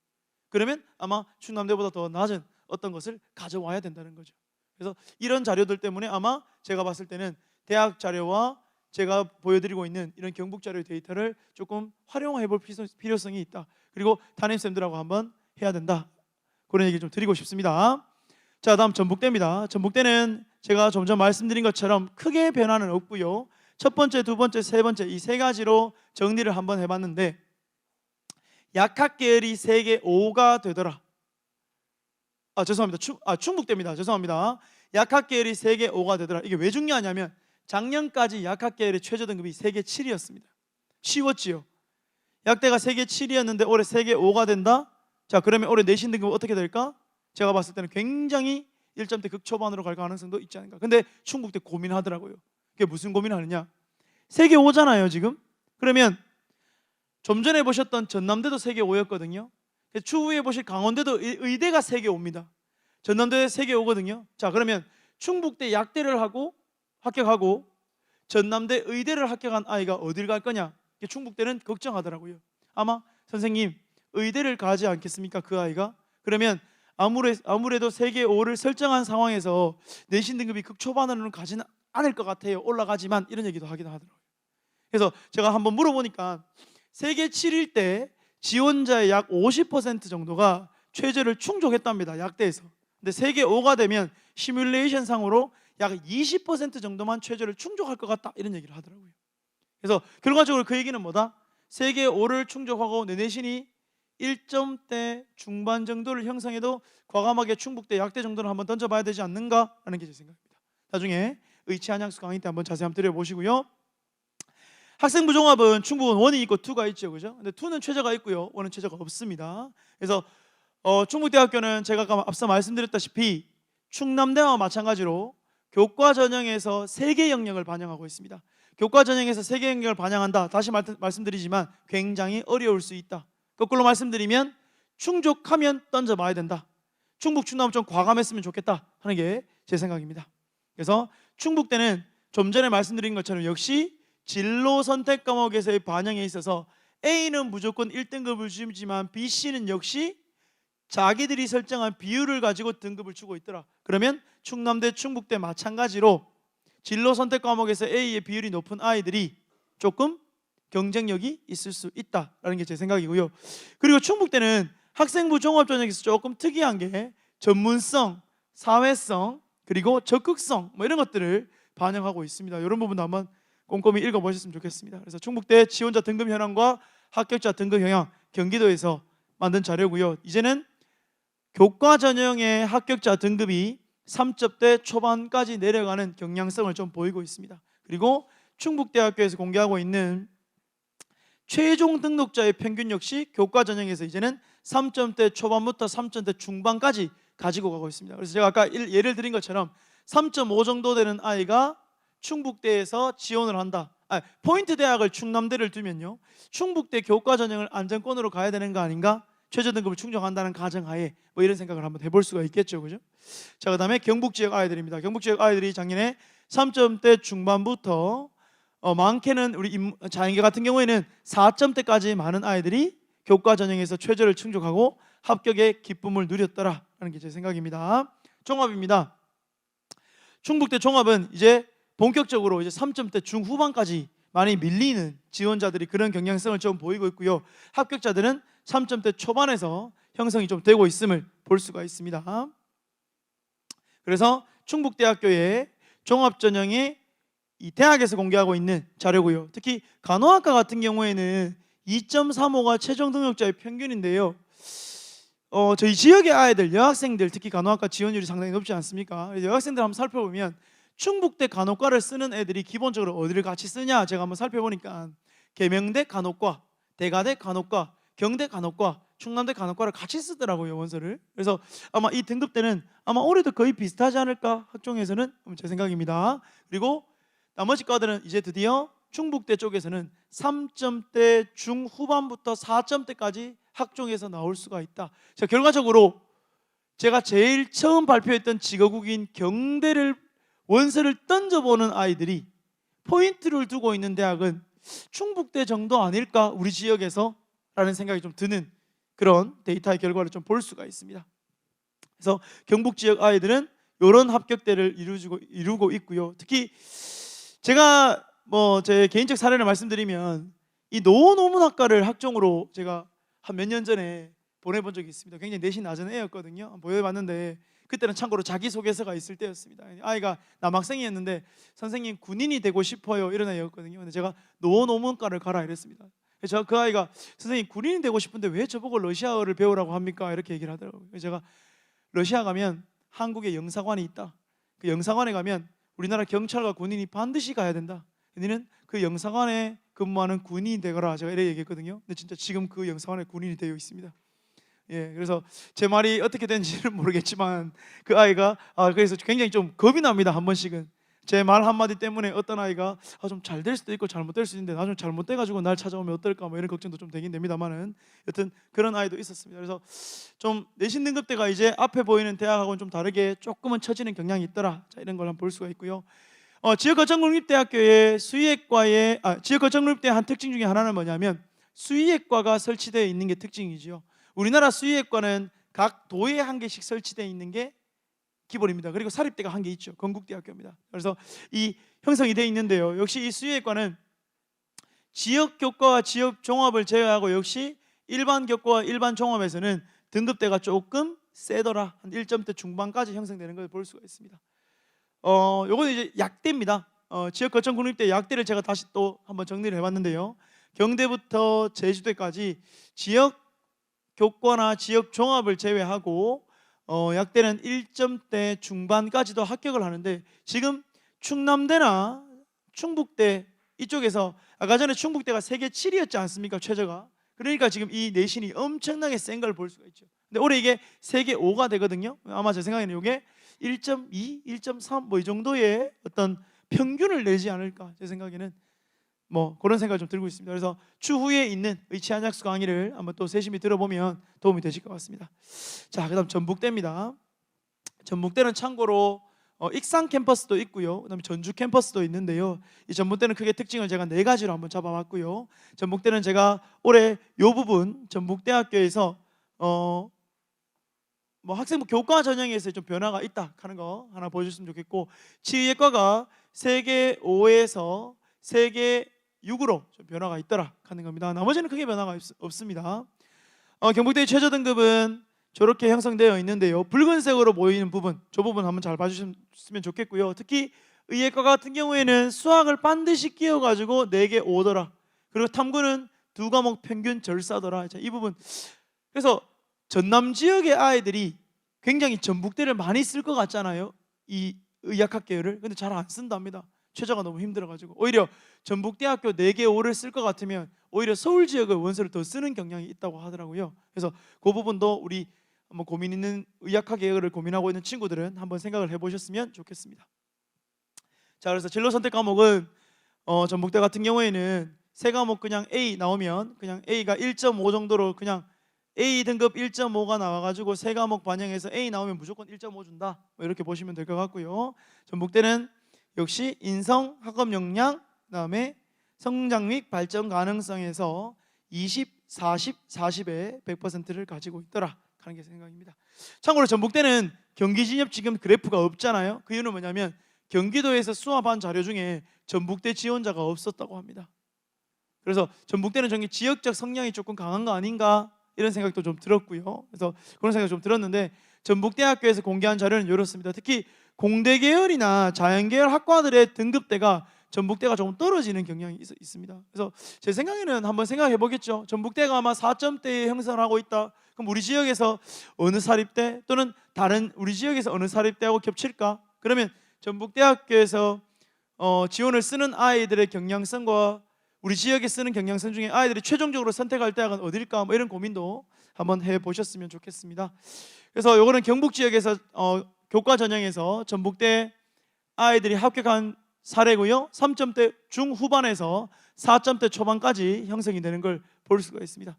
그러면 아마 충남대보다 더 낮은 어떤 것을 가져와야 된다는 거죠. 그래서 이런 자료들 때문에 아마 제가 봤을 때는 대학 자료와 제가 보여드리고 있는 이런 경북 자료 데이터를 조금 활용해 볼 필요성이 있다. 그리고 담임쌤들하고 한번 해야 된다. 그런 얘기를 좀 드리고 싶습니다. 자, 다음 전북대입니다. 전북대는 제가 좀 전 말씀드린 것처럼 크게 변화는 없고요, 첫 번째, 두 번째, 세 번째 이 세 가지로 정리를 한번 해봤는데, 약학계열이 세계 5가 되더라. 죄송합니다. 충북대입니다. 죄송합니다. 약학계열이 세계 5가 되더라. 이게 왜 중요하냐면 작년까지 약학계열의 최저 등급이 세계 7이었습니다. 쉬웠지요. 약대가 세계 7이었는데 올해 세계 5가 된다? 자, 그러면 올해 내신 등급은 어떻게 될까? 제가 봤을 때는 굉장히 1점대 극초반으로 갈 가능성도 있지 않을까. 근데 충북대 고민하더라고요. 그게 무슨 고민하느냐, 세계 5잖아요 지금. 그러면 좀 전에 보셨던 전남대도 세계 5였거든요. 추후에 보실 강원대도 의대가 세계 5입니다. 전남대 세계 5거든요. 자, 그러면 충북대 약대를 하고 합격하고 전남대 의대를 합격한 아이가 어딜 갈 거냐, 충북대는 걱정하더라고요. 아마 선생님 의대를 가지 않겠습니까, 그 아이가? 그러면 아무래도 세계 5를 설정한 상황에서 내신 등급이 극초반으로는 가지는 않을 것 같아요. 올라가지만 이런 얘기도 하기도 하더라고요. 그래서 제가 한번 물어보니까 세계 7일 때 지원자의 약 50% 정도가 최저를 충족했답니다, 약대에서. 근데 세계 5가 되면 시뮬레이션 상으로 약 20% 정도만 최저를 충족할 것 같다, 이런 얘기를 하더라고요. 그래서 결과적으로 그 얘기는 뭐다? 세계 5를 충족하고 내 내신이 1점대 중반 정도를 형성해도 과감하게 충북대 약대 정도는 한번 던져봐야 되지 않는가 하는 게 제 생각입니다. 나중에 의치 한양수 강의 때 한번 자세히 한번 들여보시고요. 학생부 종합은 충북은 1이 있고 2가 있죠, 그죠? 근데 2는 최저가 있고요, 1은 최저가 없습니다. 그래서 충북대학교는 제가 아까 앞서 말씀드렸다시피 충남대와 마찬가지로 교과 전형에서 세계 영역을 반영하고 있습니다. 교과 전형에서 세계 영역을 반영한다. 다시 말씀드리지만 굉장히 어려울 수 있다. 거꾸로 말씀드리면 충족하면 던져봐야 된다. 충북, 충남 좀 과감했으면 좋겠다 하는 게 제 생각입니다. 그래서 충북대는 좀 전에 말씀드린 것처럼 역시 진로 선택 과목에서의 반영에 있어서 A는 무조건 1등급을 주지만 B, C는 역시 자기들이 설정한 비율을 가지고 등급을 주고 있더라. 그러면 충남대, 충북대 마찬가지로 진로 선택 과목에서 A의 비율이 높은 아이들이 조금 경쟁력이 있을 수 있다라는 게 제 생각이고요. 그리고 충북대는 학생부 종합전형에서 조금 특이한 게 전문성, 사회성, 그리고 적극성 뭐 이런 것들을 반영하고 있습니다. 이런 부분도 한번 꼼꼼히 읽어보셨으면 좋겠습니다. 그래서 충북대 지원자 등급 현황과 합격자 등급 현황 경기도에서 만든 자료고요. 이제는 교과 전형의 합격자 등급이 3점대 초반까지 내려가는 경향성을 좀 보이고 있습니다. 그리고 충북대학교에서 공개하고 있는 최종 등록자의 평균 역시 교과 전형에서 이제는 3점대 초반부터 3점대 중반까지 가지고 가고 있습니다. 그래서 제가 아까 예를 드린 것처럼 3.5 정도 되는 아이가 충북대에서 지원을 한다. 포인트 대학을 충남대를 두면요, 충북대 교과 전형을 안정권으로 가야 되는 거 아닌가? 최저 등급을 충족한다는 가정하에 뭐 이런 생각을 한번 해볼 수가 있겠죠, 그죠? 자, 그다음에 경북 지역 아이들입니다. 경북 지역 아이들이 작년에 3점대 중반부터 많게는 우리 자연계 같은 경우에는 4점대까지 많은 아이들이 교과 전형에서 최저를 충족하고 합격의 기쁨을 누렸더라라는 게 제 생각입니다. 종합입니다. 충북대 종합은 이제 본격적으로 이제 3점대 중후반까지 많이 밀리는 지원자들이 그런 경향성을 좀 보이고 있고요. 합격자들은 3점대 초반에서 형성이 좀 되고 있음을 볼 수가 있습니다. 그래서 충북대학교의 종합전형이 이 대학에서 공개하고 있는 자료고요. 특히 간호학과 같은 경우에는 2.35가 최종 등록자의 평균인데요. 저희 지역의 아이들, 여학생들, 특히 간호학과 지원율이 상당히 높지 않습니까? 여학생들 한번 살펴보면 충북대 간호과를 쓰는 애들이 기본적으로 어디를 같이 쓰냐 제가 한번 살펴보니까 계명대 간호과, 대가대 간호과, 경대 간호과, 충남대 간호과를 같이 쓰더라고요, 원서를. 그래서 아마 이 등급대는 아마 올해도 거의 비슷하지 않을까, 학종에서는 제 생각입니다. 그리고 나머지 과들은 이제 드디어 충북대 쪽에서는 3점대 중후반부터 4점대까지 학종에서 나올 수가 있다. 자, 결과적으로 제가 제일 처음 발표했던 직어국인 경대를 원서를 던져보는 아이들이 포인트를 두고 있는 대학은 충북대 정도 아닐까, 우리 지역에서 라는 생각이 좀 드는 그런 데이터의 결과를 좀 볼 수가 있습니다. 그래서 경북 지역 아이들은 이런 합격대를 이루고 있고요. 특히 제가 제 개인적 사례를 말씀드리면 이 노원어문학과를 학종으로 제가 한 몇 년 전에 보내본 적이 있습니다. 굉장히 내신 낮은 애였거든요. 보여봤는데 그때는 참고로 자기소개서가 있을 때였습니다. 아이가 남학생이었는데 선생님 군인이 되고 싶어요 이런 애였거든요. 근데 제가 노원어문과를 가라 이랬습니다. 그래서 그 아이가 선생님 군인이 되고 싶은데 왜 저보고 러시아어를 배우라고 합니까? 이렇게 얘기를 하더라고요. 그래서 제가 러시아 가면 한국에 영사관이 있다. 그 영사관에 가면 우리나라 경찰과 군인이 반드시 가야 된다. 너는 그 영사관에 근무하는 군인이 되거라. 제가 이렇게 얘기했거든요. 근데 진짜 지금 그 영사관에 군인이 되어 있습니다. 예, 그래서 제 말이 어떻게 되는지는 모르겠지만 그 아이가 그래서 굉장히 좀 겁이 납니다. 한 번씩은 제 말 한마디 때문에 어떤 아이가 좀 잘 될 수도 있고 잘못될 수도 있는데 나중에 잘못돼가지고 날 찾아오면 어떨까 뭐 이런 걱정도 좀 되긴 됩니다만은 여튼 그런 아이도 있었습니다. 그래서 좀 내신 등급대가 이제 앞에 보이는 대학하고는 좀 다르게 조금은 처지는 경향이 있더라. 자, 이런 걸 한번 볼 수가 있고요. 지역거점국립대학교의 수의학과의 지역거점국립대 한 특징 중에 하나는 뭐냐면 수의학과가 설치되어 있는 게 특징이지요. 우리나라 수의학과는 각 도에 한 개씩 설치되어 있는 게 기본입니다. 그리고 사립대가 한 개 있죠. 건국대학교입니다. 그래서 이 형성이 되어 있는데요. 역시 이 수의학과는 지역 교과와 지역 종합을 제외하고 역시 일반 교과와 일반 종합에서는 등급대가 조금 세더라. 한 1점대 중반까지 형성되는 걸 볼 수가 있습니다. 요거는 이제 약대입니다. 지역 거점 국립대 약대를 제가 다시 또 한번 정리를 해봤는데요. 경대부터 제주대까지 지역 교과나 지역 종합을 제외하고 약대는 1점대 중반까지도 합격을 하는데 지금 충남대나 충북대 이쪽에서 아까 전에 충북대가 세계 7위였지 않습니까? 최저가. 그러니까 지금 이 내신이 엄청나게 센 걸 볼 수가 있죠. 근데 올해 이게 세계 5가 되거든요. 아마 제 생각에는 이게 1.2, 1.3 뭐 이 정도의 어떤 평균을 내지 않을까, 제 생각에는 그런 생각을 좀 들고 있습니다. 그래서 추후에 있는 의치한약수 강의를 한번 또 세심히 들어보면 도움이 되실 것 같습니다. 자, 그다음 전북대입니다. 전북대는 참고로 익산 캠퍼스도 있고요. 그다음에 전주 캠퍼스도 있는데요. 이 전북대는 크게 특징을 제가 4가지로 한번 잡아봤고요. 전북대는 제가 올해 이 부분 전북대학교에서 뭐 학생부 교과 전형에서 좀 변화가 있다 하는 거 하나 보여주시면 좋겠고, 치의학과가 세계 5에서 세계 6으로 좀 변화가 있더라 하는 겁니다. 나머지는 크게 변화가 없습니다. 경북대의 최저 등급은 저렇게 형성되어 있는데요. 붉은색으로 보이는 부분, 저 부분 한번 잘 봐주시면 좋겠고요. 특히 의예과 같은 경우에는 수학을 반드시 끼워가지고 4개 5더라. 그리고 탐구는 2과목 평균 절사더라. 자, 이 부분. 그래서 전남 지역의 아이들이 굉장히 전북대를 많이 쓸 것 같잖아요, 이 의학학 계열을. 근데 잘 안 쓴답니다. 최저가 너무 힘들어가지고. 오히려 전북대학교 4개 5를 쓸 것 같으면 오히려 서울 지역의 원서를 더 쓰는 경향이 있다고 하더라고요. 그래서 그 부분도 우리 한번 고민 있는 의학학 계열을 고민하고 있는 친구들은 한번 생각을 해보셨으면 좋겠습니다. 자, 그래서 진로 선택 과목은 전북대 같은 경우에는 세 과목 그냥 A 나오면 그냥 A가 1.5 정도로 그냥 A 등급 1.5가 나와가지고 세 과목 반영해서 A 나오면 무조건 1.5 준다, 뭐 이렇게 보시면 될 것 같고요. 전북대는 역시 인성, 학업 역량, 그다음에 성장 및 발전 가능성에서 20, 40, 40의 100%를 가지고 있더라 하는 게 생각입니다. 참고로 전북대는 경기 진입 지금 그래프가 없잖아요. 그 이유는 뭐냐면 경기도에서 수합한 자료 중에 전북대 지원자가 없었다고 합니다. 그래서 전북대는 정말 지역적 성향이 조금 강한 거 아닌가 이런 생각도 좀 들었고요. 그래서 그런 생각 좀 들었는데, 전북대학교에서 공개한 자료는 이렇습니다. 특히 공대 계열이나 자연 계열 학과들의 등급대가 전북대가 조금 떨어지는 경향이 있습니다. 그래서 제 생각에는 한번 생각해 보겠죠. 전북대가 아마 4점대에 형성을 하고 있다. 그럼 우리 지역에서 어느 사립대 또는 다른 우리 지역에서 어느 사립대하고 겹칠까? 그러면 전북대학교에서 지원을 쓰는 아이들의 경향성과 우리 지역에 쓰는 경향성 중에 아이들이 최종적으로 선택할 대학은 어딜까? 뭐 이런 고민도 한번 해보셨으면 좋겠습니다. 그래서 요거는 경북 지역에서 교과 전형에서 전북대 아이들이 합격한 사례고요. 3점대 중후반에서 4점대 초반까지 형성이 되는 걸 볼 수가 있습니다.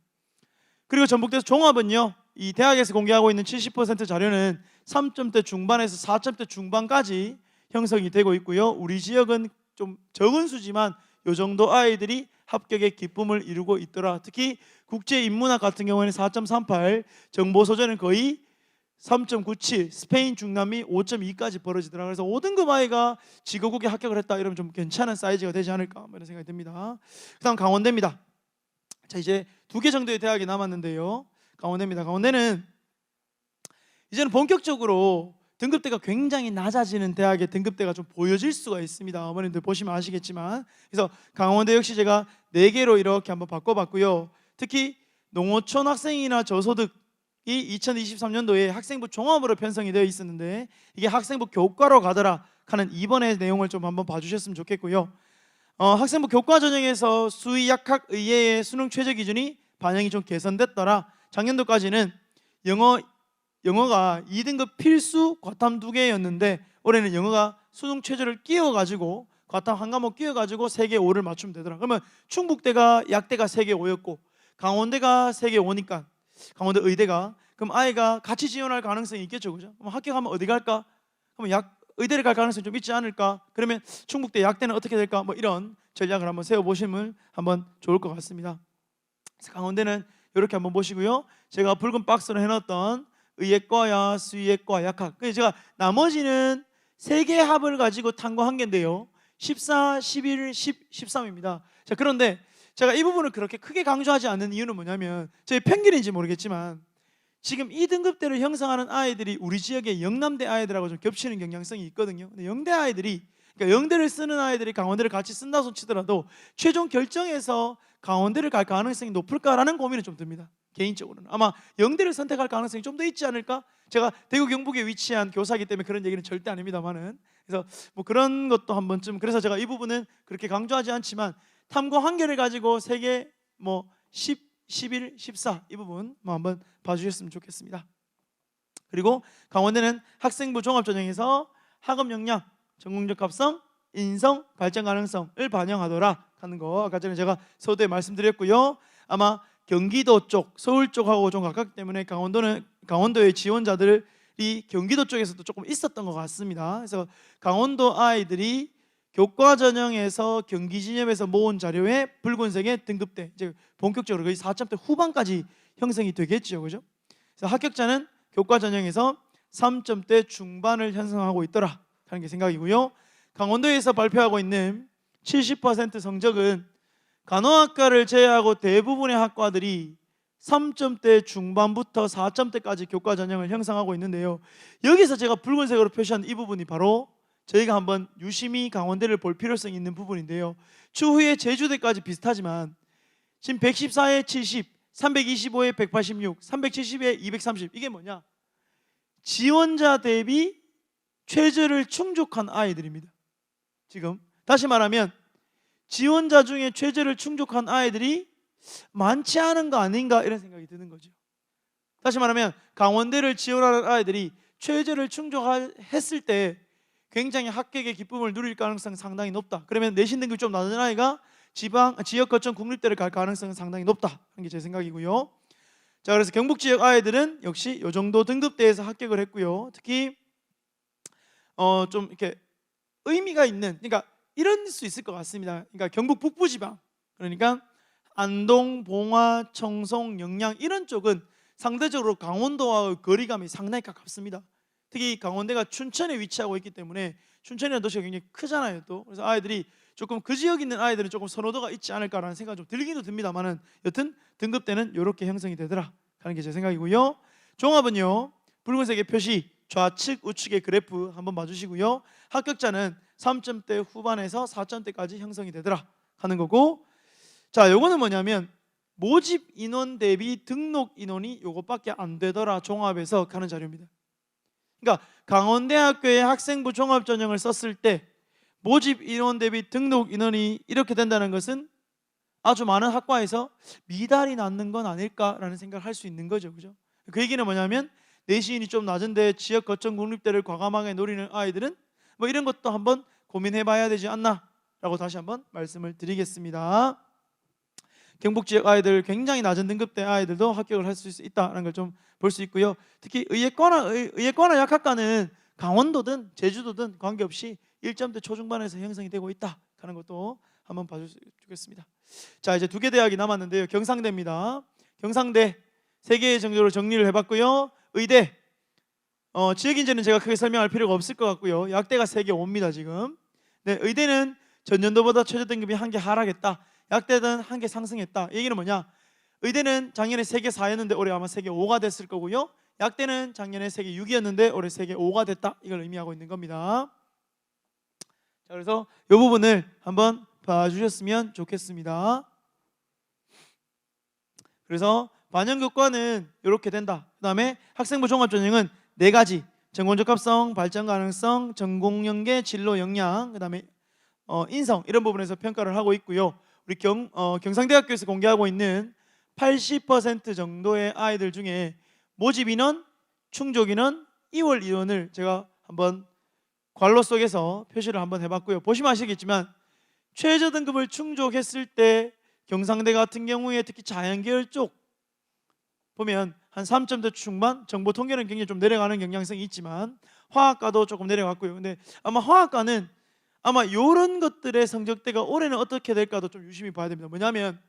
그리고 전북대 종합은요, 이 대학에서 공개하고 있는 70% 자료는 3점대 중반에서 4점대 중반까지 형성이 되고 있고요. 우리 지역은 좀 적은 수지만 이 정도 아이들이 합격의 기쁨을 이루고 있더라. 특히 국제인문학 같은 경우에는 4.38, 정보소재는 거의 3.97, 스페인 중남미 5.2까지 벌어지더라. 그래서 5등급 아이가 지거국에 합격을 했다 이러면 좀 괜찮은 사이즈가 되지 않을까 이런 생각이 듭니다. 그 다음 강원대입니다. 자, 이제 2개 정도의 대학이 남았는데요. 강원대입니다. 강원대는 이제는 본격적으로 등급대가 굉장히 낮아지는 대학의 등급대가 좀 보여질 수가 있습니다. 어머님들 보시면 아시겠지만. 그래서 강원대 역시 제가 4개로 이렇게 한번 바꿔봤고요. 특히 농어촌 학생이나 저소득이 2023년도에 학생부 종합으로 편성이 되어 있었는데 이게 학생부 교과로 가더라 하는 2번의 내용을 좀 한번 봐주셨으면 좋겠고요. 학생부 교과 전형에서 수의학학 의예의 수능 최저 기준이 반영이 좀 개선됐더라. 작년도까지는 영어가 2등급 필수 과탐 2개였는데 올해는 영어가 수능 최저를 끼워가지고 과탐 한 과목 끼워가지고 3개 5를 맞추면 되더라. 그러면 충북대가 약대가 3개 5였고 강원대가 3개 5니까 강원대 의대가 그럼 아이가 같이 지원할 가능성이 있겠죠, 그죠? 그럼 합격하면 어디 갈까? 그러면 의대를 갈 가능성이 좀 있지 않을까? 그러면 충북대 약대는 어떻게 될까? 뭐 이런 전략을 한번 세워보시면 한번 좋을 것 같습니다. 강원대는 이렇게 한번 보시고요. 제가 붉은 박스로 해놨던 의예과야 수의예과 약학, 제가 나머지는 3개 합을 가지고 탐구 한 개인데요 14, 11, 10, 13입니다. 자, 그런데 제가 이 부분을 그렇게 크게 강조하지 않는 이유는 뭐냐면 저희 편견인지 모르겠지만 지금 이 등급대를 형성하는 아이들이 우리 지역의 영남대 아이들하고 좀 겹치는 경향성이 있거든요. 근데 영대 아이들이, 그러니까 영대를 쓰는 아이들이 강원대를 같이 쓴다 손 치더라도 최종 결정에서 강원대를 갈 가능성이 높을까라는 고민이 좀 듭니다. 개인적으로는 아마 영대를 선택할 가능성이 좀 더 있지 않을까? 제가 대구 경북에 위치한 교사이기 때문에 그런 얘기는 절대 아닙니다만은, 그래서 뭐 그런 것도 한 번쯤, 그래서 제가 이 부분은 그렇게 강조하지 않지만 탐구 한 개를 가지고 3개 뭐 10, 11, 14 이 부분 뭐 한번 봐주셨으면 좋겠습니다. 그리고 강원대는 학생부 종합전형에서 학업 역량, 전공적 합성, 인성, 발전 가능성을 반영하더라 하는 거 아까 전에 제가 서두에 말씀드렸고요. 아마 경기도 쪽, 서울 쪽하고 좀 가깝기 때문에 강원도의 지원자들이 경기도 쪽에서도 조금 있었던 것 같습니다. 그래서 강원도 아이들이 교과 전형에서 경기 진협에서 모은 자료에 붉은색의 등급대, 이제 본격적으로 거의 4점대 후반까지 형성이 되겠죠, 그죠? 그래서 합격자는 교과 전형에서 3점대 중반을 형성하고 있더라 하는 게 생각이고요. 강원도에서 발표하고 있는 70% 성적은 간호학과를 제외하고 대부분의 학과들이 3점대 중반부터 4점대까지 교과 전형을 형성하고 있는데요. 여기서 제가 붉은색으로 표시한 이 부분이 바로 저희가 한번 유심히 강원대를 볼 필요성이 있는 부분인데요. 추후에 제주대까지 비슷하지만 지금 114에 70, 325에 186, 370에 230 이게 뭐냐? 지원자 대비 최저를 충족한 아이들입니다. 지금 다시 말하면 지원자 중에 최저를 충족한 아이들이 많지 않은 거 아닌가 이런 생각이 드는 거죠. 다시 말하면 강원대를 지원하는 아이들이 최저를 충족했을 때 굉장히 합격의 기쁨을 누릴 가능성이 상당히 높다. 그러면 내신 등급이 좀 낮은 아이가 지역 거점 국립대를 갈 가능성은 상당히 높다 하는 게 제 생각이고요. 자, 그래서 경북 지역 아이들은 역시 이 정도 등급대에서 합격을 했고요. 특히 좀 이렇게 의미가 있는, 그러니까 이럴 수 있을 것 같습니다. 그러니까 경북 북부 지방, 그러니까 안동, 봉화, 청송, 영양 이런 쪽은 상대적으로 강원도와 거리감이 상당히 가깝습니다. 특히 강원대가 춘천에 위치하고 있기 때문에 춘천이라는 도시가 굉장히 크잖아요. 또 그래서 아이들이 조금 그 지역에 있는 아이들은 조금 선호도가 있지 않을까라는 생각이 좀 들기도 듭니다만은 여튼 등급대는 이렇게 형성이 되더라 하는 게 제 생각이고요. 종합은요, 붉은색의 표시 좌측 우측의 그래프 한번 봐주시고요. 합격자는 3점대 후반에서 4점대까지 형성이 되더라 하는 거고, 자, 요거는 뭐냐면 모집 인원 대비 등록 인원이 요것밖에 안 되더라 종합에서 가는 자료입니다. 그러니까 강원대학교의 학생부 종합전형을 썼을 때 모집 인원 대비 등록 인원이 이렇게 된다는 것은 아주 많은 학과에서 미달이 낳는 건 아닐까라는 생각을 할 수 있는 거죠. 그죠? 그 얘기는 뭐냐면 내신이 좀 낮은데 지역 거점 국립대를 과감하게 노리는 아이들은 뭐 이런 것도 한번 고민해 봐야 되지 않나 라고 다시 한번 말씀을 드리겠습니다. 경북 지역 아이들, 굉장히 낮은 등급대 아이들도 합격을 할 수 있다는 걸 좀 볼 수 있고요. 특히 의예과나 약학과는 강원도든 제주도든 관계없이 1점대 초중반에서 형성이 되고 있다 하는 것도 한번 봐주겠습니다. 자, 이제 두 개 대학이 남았는데요. 경상대입니다. 경상대 세 개의 정도로 정리를 해봤고요. 의대 지역 인재는 제가 크게 설명할 필요가 없을 것 같고요. 약대가 3개 옵니다 지금. 네, 의대는 전년도보다 최저 등급이 1개 하락했다. 약대는 1개 상승했다. 얘기는 뭐냐? 의대는 작년에 3개 4였는데 올해 아마 3개 5가 됐을 거고요. 약대는 작년에 3개 6이었는데 올해 3개 5가 됐다. 이걸 의미하고 있는 겁니다. 자, 그래서 이 부분을 한번 봐주셨으면 좋겠습니다. 그래서 반영교과는 이렇게 된다. 그 다음에 학생부 종합전형은 4가지: 전공적합성, 발전 가능성, 전공 연계, 진로 역량, 그 다음에 인성 이런 부분에서 평가를 하고 있고요. 우리 경상대학교에서 공개하고 있는 80% 정도의 아이들 중에 모집 인원, 충족 인원, 2월 인원을 제가 한번 괄호 속에서 표시를 한번 해봤고요. 보시면 아시겠지만 최저 등급을 충족했을 때 경상대 같은 경우에 특히 자연계열 쪽 보면 한 3점대 중반, 정보 통계는 굉장히 좀 내려가는 경향성이 있지만 화학과도 조금 내려갔고요. 근데 아마 화학과는 아마 이런 것들의 성적대가 올해는 어떻게 될까도 좀 유심히 봐야 됩니다. 뭐냐면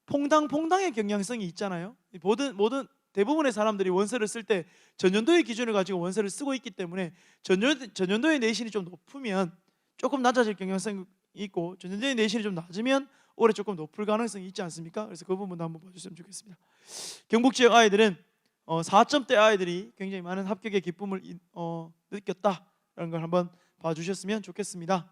퐁당퐁당의 경향성이 있잖아요. 모든 대부분의 사람들이 원서를 쓸 때 전년도의 기준을 가지고 원서를 쓰고 있기 때문에 전년도의 내신이 좀 높으면 조금 낮아질 경향성이 있고 전년도의 내신이 좀 낮으면 올해 조금 높을 가능성이 있지 않습니까? 그래서 그 부분도 한번 봐주시면 좋겠습니다. 경북 지역 아이들은 4점대 아이들이 굉장히 많은 합격의 기쁨을 느꼈다라는 걸 한번 봐주셨으면 좋겠습니다.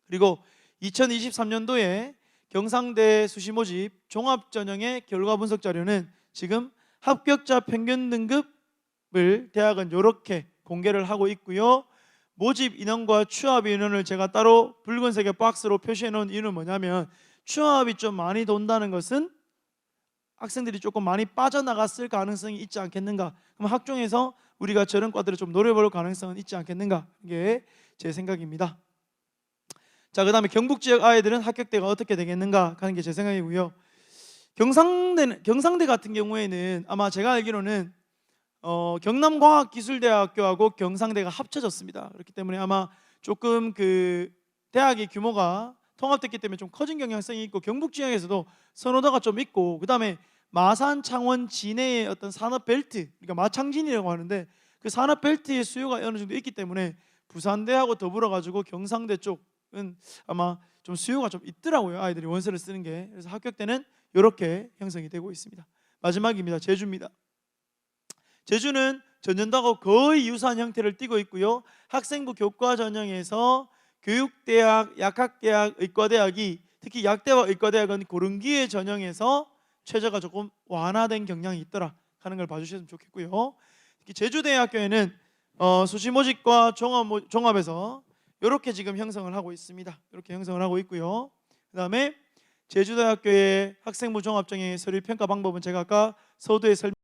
그리고 2023년도에 경상대 수시 모집 종합전형의 결과 분석 자료는 지금 합격자 평균 등급을 대학은 이렇게 공개를 하고 있고요. 모집 인원과 취업 인원을 제가 따로 붉은색의 박스로 표시해 놓은 이유는 뭐냐면 취업이 좀 많이 돈다는 것은 학생들이 조금 많이 빠져나갔을 가능성이 있지 않겠는가. 그럼 학종에서 우리가 저런 과들을 좀 노려볼 가능성은 있지 않겠는가. 이게 제 생각입니다. 자, 그 다음에 경북 지역 아이들은 합격대가 어떻게 되겠는가 하는 게 제 생각이고요. 경상대 같은 경우에는 아마 제가 알기로는 경남과학기술대학교하고 경상대가 합쳐졌습니다. 그렇기 때문에 아마 조금 그 대학의 규모가 통합됐기 때문에 좀 커진 경향성이 있고 경북 지역에서도 선호도가 좀 있고 그 다음에 마산, 창원, 진해의 어떤 산업 벨트, 그러니까 마창진이라고 하는데 그 산업 벨트의 수요가 어느 정도 있기 때문에 부산대하고 더불어 가지고 경상대 쪽은 아마 좀 수요가 좀 있더라고요. 아이들이 원서를 쓰는 게. 그래서 합격 때는 이렇게 형성이 되고 있습니다. 마지막입니다. 제주입니다. 제주는 전년도하고 거의 유사한 형태를 띠고 있고요. 학생부 교과 전형에서 교육대학, 약학대학, 의과대학이 특히 약대와 의과대학은 고른 기회 전형에서 최저가 조금 완화된 경향이 있더라 하는 걸 봐주셨으면 좋겠고요. 특히 제주대학교에는 수시모집과 종합에서 이렇게 지금 형성을 하고 있습니다. 이렇게 형성을 하고 있고요. 그 다음에 제주대학교의 학생부 종합정의 서류 평가 방법은 제가 아까 서두에 설명